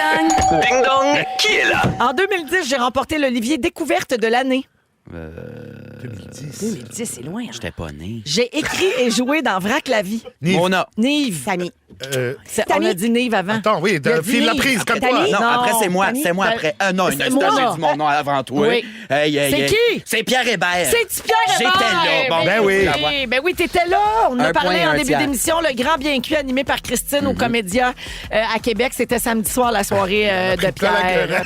dong. Ding dong, qui est là? En 2010, j'ai remporté l'Olivier Découverte de l'année. 2010. 2010, c'est loin. Hein? J'étais pas né. J'ai écrit et joué dans Vrac la vie. Nive. Mona. Nive. Tammy. On a dit Nive avant. Attends, oui, Il a dit file la Nive. prise, comme toi. Tammy? Non, Non, après, c'est moi. Tammy, C'est moi ben, après. Non, c'est j'ai moi. dit mon nom avant toi. Oui. Hey, hey, C'est hey. qui? C'est Pierre Hébert. C'est Pierre Hébert! J'étais là. Bon, Ben oui. la voix. Ben oui, t'étais là. On en a Un parlé point, en un début tiers. d'émission. Le Grand Bien Cuit animé par Christine au Comédia à Québec. C'était samedi soir, la soirée de pris plein la Pierre. gueule,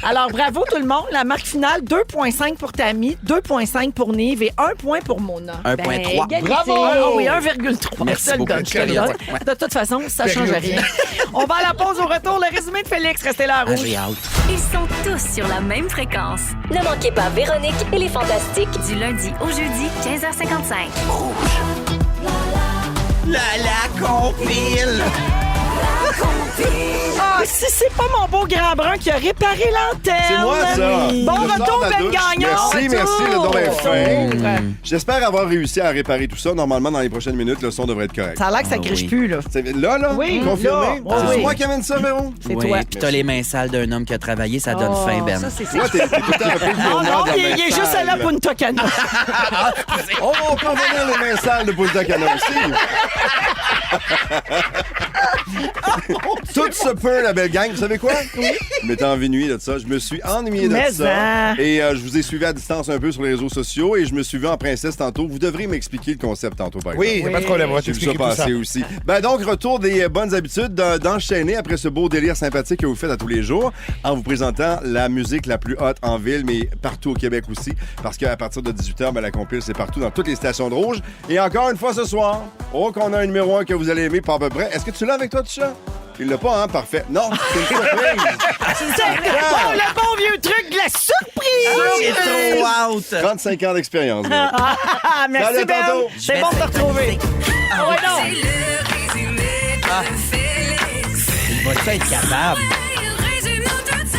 Alors, bravo tout le monde. La marque finale, 2,5 pour Tammy, 2,5 pour Nive et 1 point pour Mona. 1,3. égalité. Bravo! Ah oui, 1,3. Merci Ça le beaucoup. donne, je te le donne. Ouais. De toute façon, ça change rien. On va à la pause au retour. Le résumé de Félix, restez là à Ah, rouge. j'ai hâte. Ils sont tous sur la même fréquence. Ne manquez pas Véronique et les Fantastiques. Du lundi au jeudi, 15h55. La compile. Ah, si c'est pas mon beau grand brun qui a réparé l'antenne. C'est moi, ça. Bon Je retour, sors de la Ben douche. Gagnon. Merci, le don est fin. Retour. J'espère avoir réussi à réparer tout ça. Normalement, dans les prochaines minutes, le son devrait être correct. Ça a l'air que ça griche oui. plus, là. C'est là? Oui, Confirmé? là. C'est Oui. moi qui amène ça, Véron? C'est Oui, toi. puis t'as les mains sales d'un homme qui a travaillé, ça donne Oh, faim, Ben. ça, c'est Toi, t'es tout le temps un peu le Non, tourneur non, de la il main est juste sale. là pour une tocane. On peut revenir les mains sales de Punta Cana aussi. Tout se peut, la belle gang. Vous savez quoi? Je m'étais ennuyé de ça. Je me suis ennuyé de Mais ça. hein. Et je vous ai suivi à distance un peu sur les réseaux sociaux et je me suis vu en princesse tantôt. Vous devriez m'expliquer le concept tantôt, par exemple. Oui, y a pas de problème. On va J'ai vu ça t'expliquer tout ça. passer aussi. Ben donc, retour des bonnes habitudes d'enchaîner après ce beau délire sympathique que vous faites à tous les jours en vous présentant la musique la plus hot en ville, mais partout au Québec aussi. Parce qu'à partir de 18h, ben, la compile, c'est partout dans toutes les stations de rouge. Et encore une fois ce soir, qu'on a un numéro 1 que vous allez aimer, pas à peu près. Est-ce que tu l'as avec toi, Tucha? Il l'a pas, hein? Parfait. Non, c'est une surprise. Oh, le bon vieux truc de la surprise! J'ai trop hâte. 35 ans d'expérience. Véro. Ah, merci, Salut, à Ben. tantôt. C'est bon de te retrouver. Ah ouais, non. le résumé de Félix. Il va être capable. Résume-nous tout ça.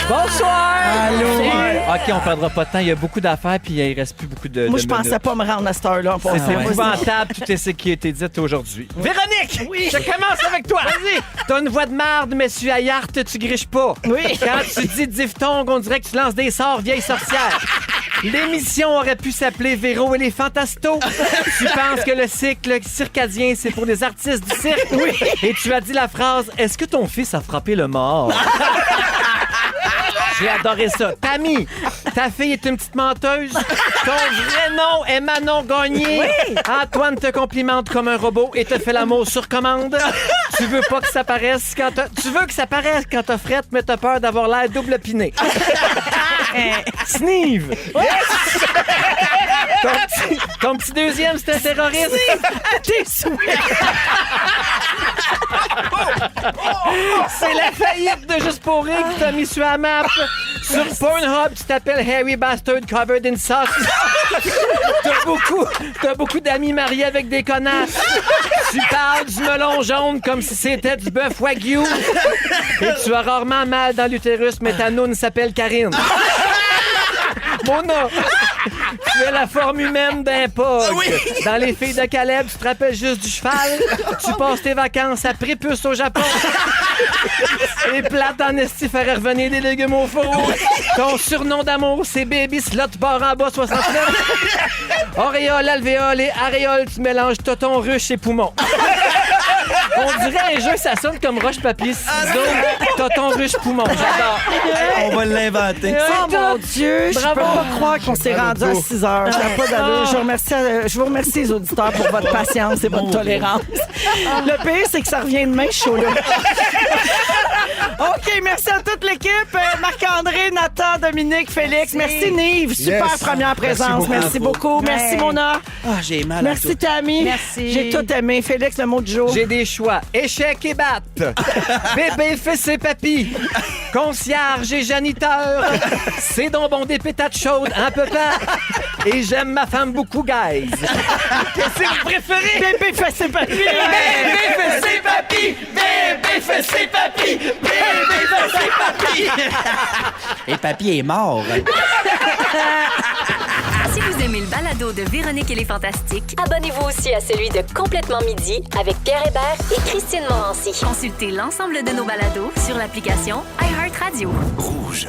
Bonsoir. Allô? Salut. OK, on perdra pas de temps. Il y a beaucoup d'affaires, puis il reste plus beaucoup de Moi, de je pensais minutes. pas me rendre à cette heure-là. en passant. C'est Vas-y. épouvantable, tout ce qui a été dit aujourd'hui. Véronique! Oui. Je commence avec toi. Vas-y! T'as une voix de marde, mais sur Ayart, tu griches pas. Oui. Quand tu dis diphtongue, on dirait que tu lances des sorts, vieille sorcière. L'émission aurait pu s'appeler Véro et les Fantastos. Tu penses que le cycle circadien, c'est pour les artistes du cirque? Oui. Et tu as dit la phrase « Est-ce que ton fils a frappé le mort? » J'ai adoré ça. Tammy, ta fille est une petite menteuse. Ton vrai nom est Manon Gagné. Antoine te complimente comme un robot et te fait l'amour sur commande. Tu veux pas que ça paraisse quand tu veux que ça paraisse quand t'as frette, mais t'as peur d'avoir l'air double piné. Snive. Ton petit deuxième, c'est un terroriste. À tes souhaits. C'est la faillite de Juste pour rire qui t'a mis sur la map. Sur Pornhub, tu t'appelles Harry Bastard Covered in Sauce. T'as beaucoup d'amis mariés avec des connasses. Tu parles du melon jaune comme si c'était du bœuf wagyu. Et tu as rarement mal dans l'utérus, mais ta noune s'appelle Karine. Mona, tu es la forme humaine d'un pog. Dans les filles de Caleb, tu te rappelles juste du cheval. Tu passes tes vacances à Prépuce au Japon. Et plate en esti faire revenir des légumes au four. Ton surnom d'amour, c'est Baby Slot Bar en bas 69. Auréole, alvéole et aréole, tu mélanges toton, ruche et poumon. On dirait un jeu, ça sonne comme roche-papier-ciseaux. Toton, ruche, poumon. J'adore. On va l'inventer. Oh mon Dieu, je peux pas croire qu'on s'est rendu à 6 heures. Ça n'a pas d'allure. Je vous remercie les auditeurs pour votre patience et votre tolérance. Le pire, c'est que ça revient demain, ce show-là. OK, merci à toute l'équipe. Marc-André, Nathan, Dominique, Félix. Merci, Nive. Super première présence. Merci beaucoup. Merci, Mona. J'ai mal à Merci, tout. Tammy. Merci. J'ai tout aimé. Félix, le mot du jour. J'ai des choix. Échec et batte. Bébé, fils et papy. Concierge et janiteur. C'est donc bon des pétates chaudes, un peu pas. Et j'aime ma femme beaucoup, guys. Qu'est-ce que vous préférez? Bébé, fesse et papy. Bébé, fils et papy. Bébé, fils et papy. Bébé, fils et papy. Et papy est mort. Si vous aimez le balado de Véronique et les Fantastiques, Abonnez-vous aussi à celui de Complètement Midi avec Pierre Hébert et Christine Morancy. consultez l'ensemble de nos balados sur l'application iHeartRadio. Rouge.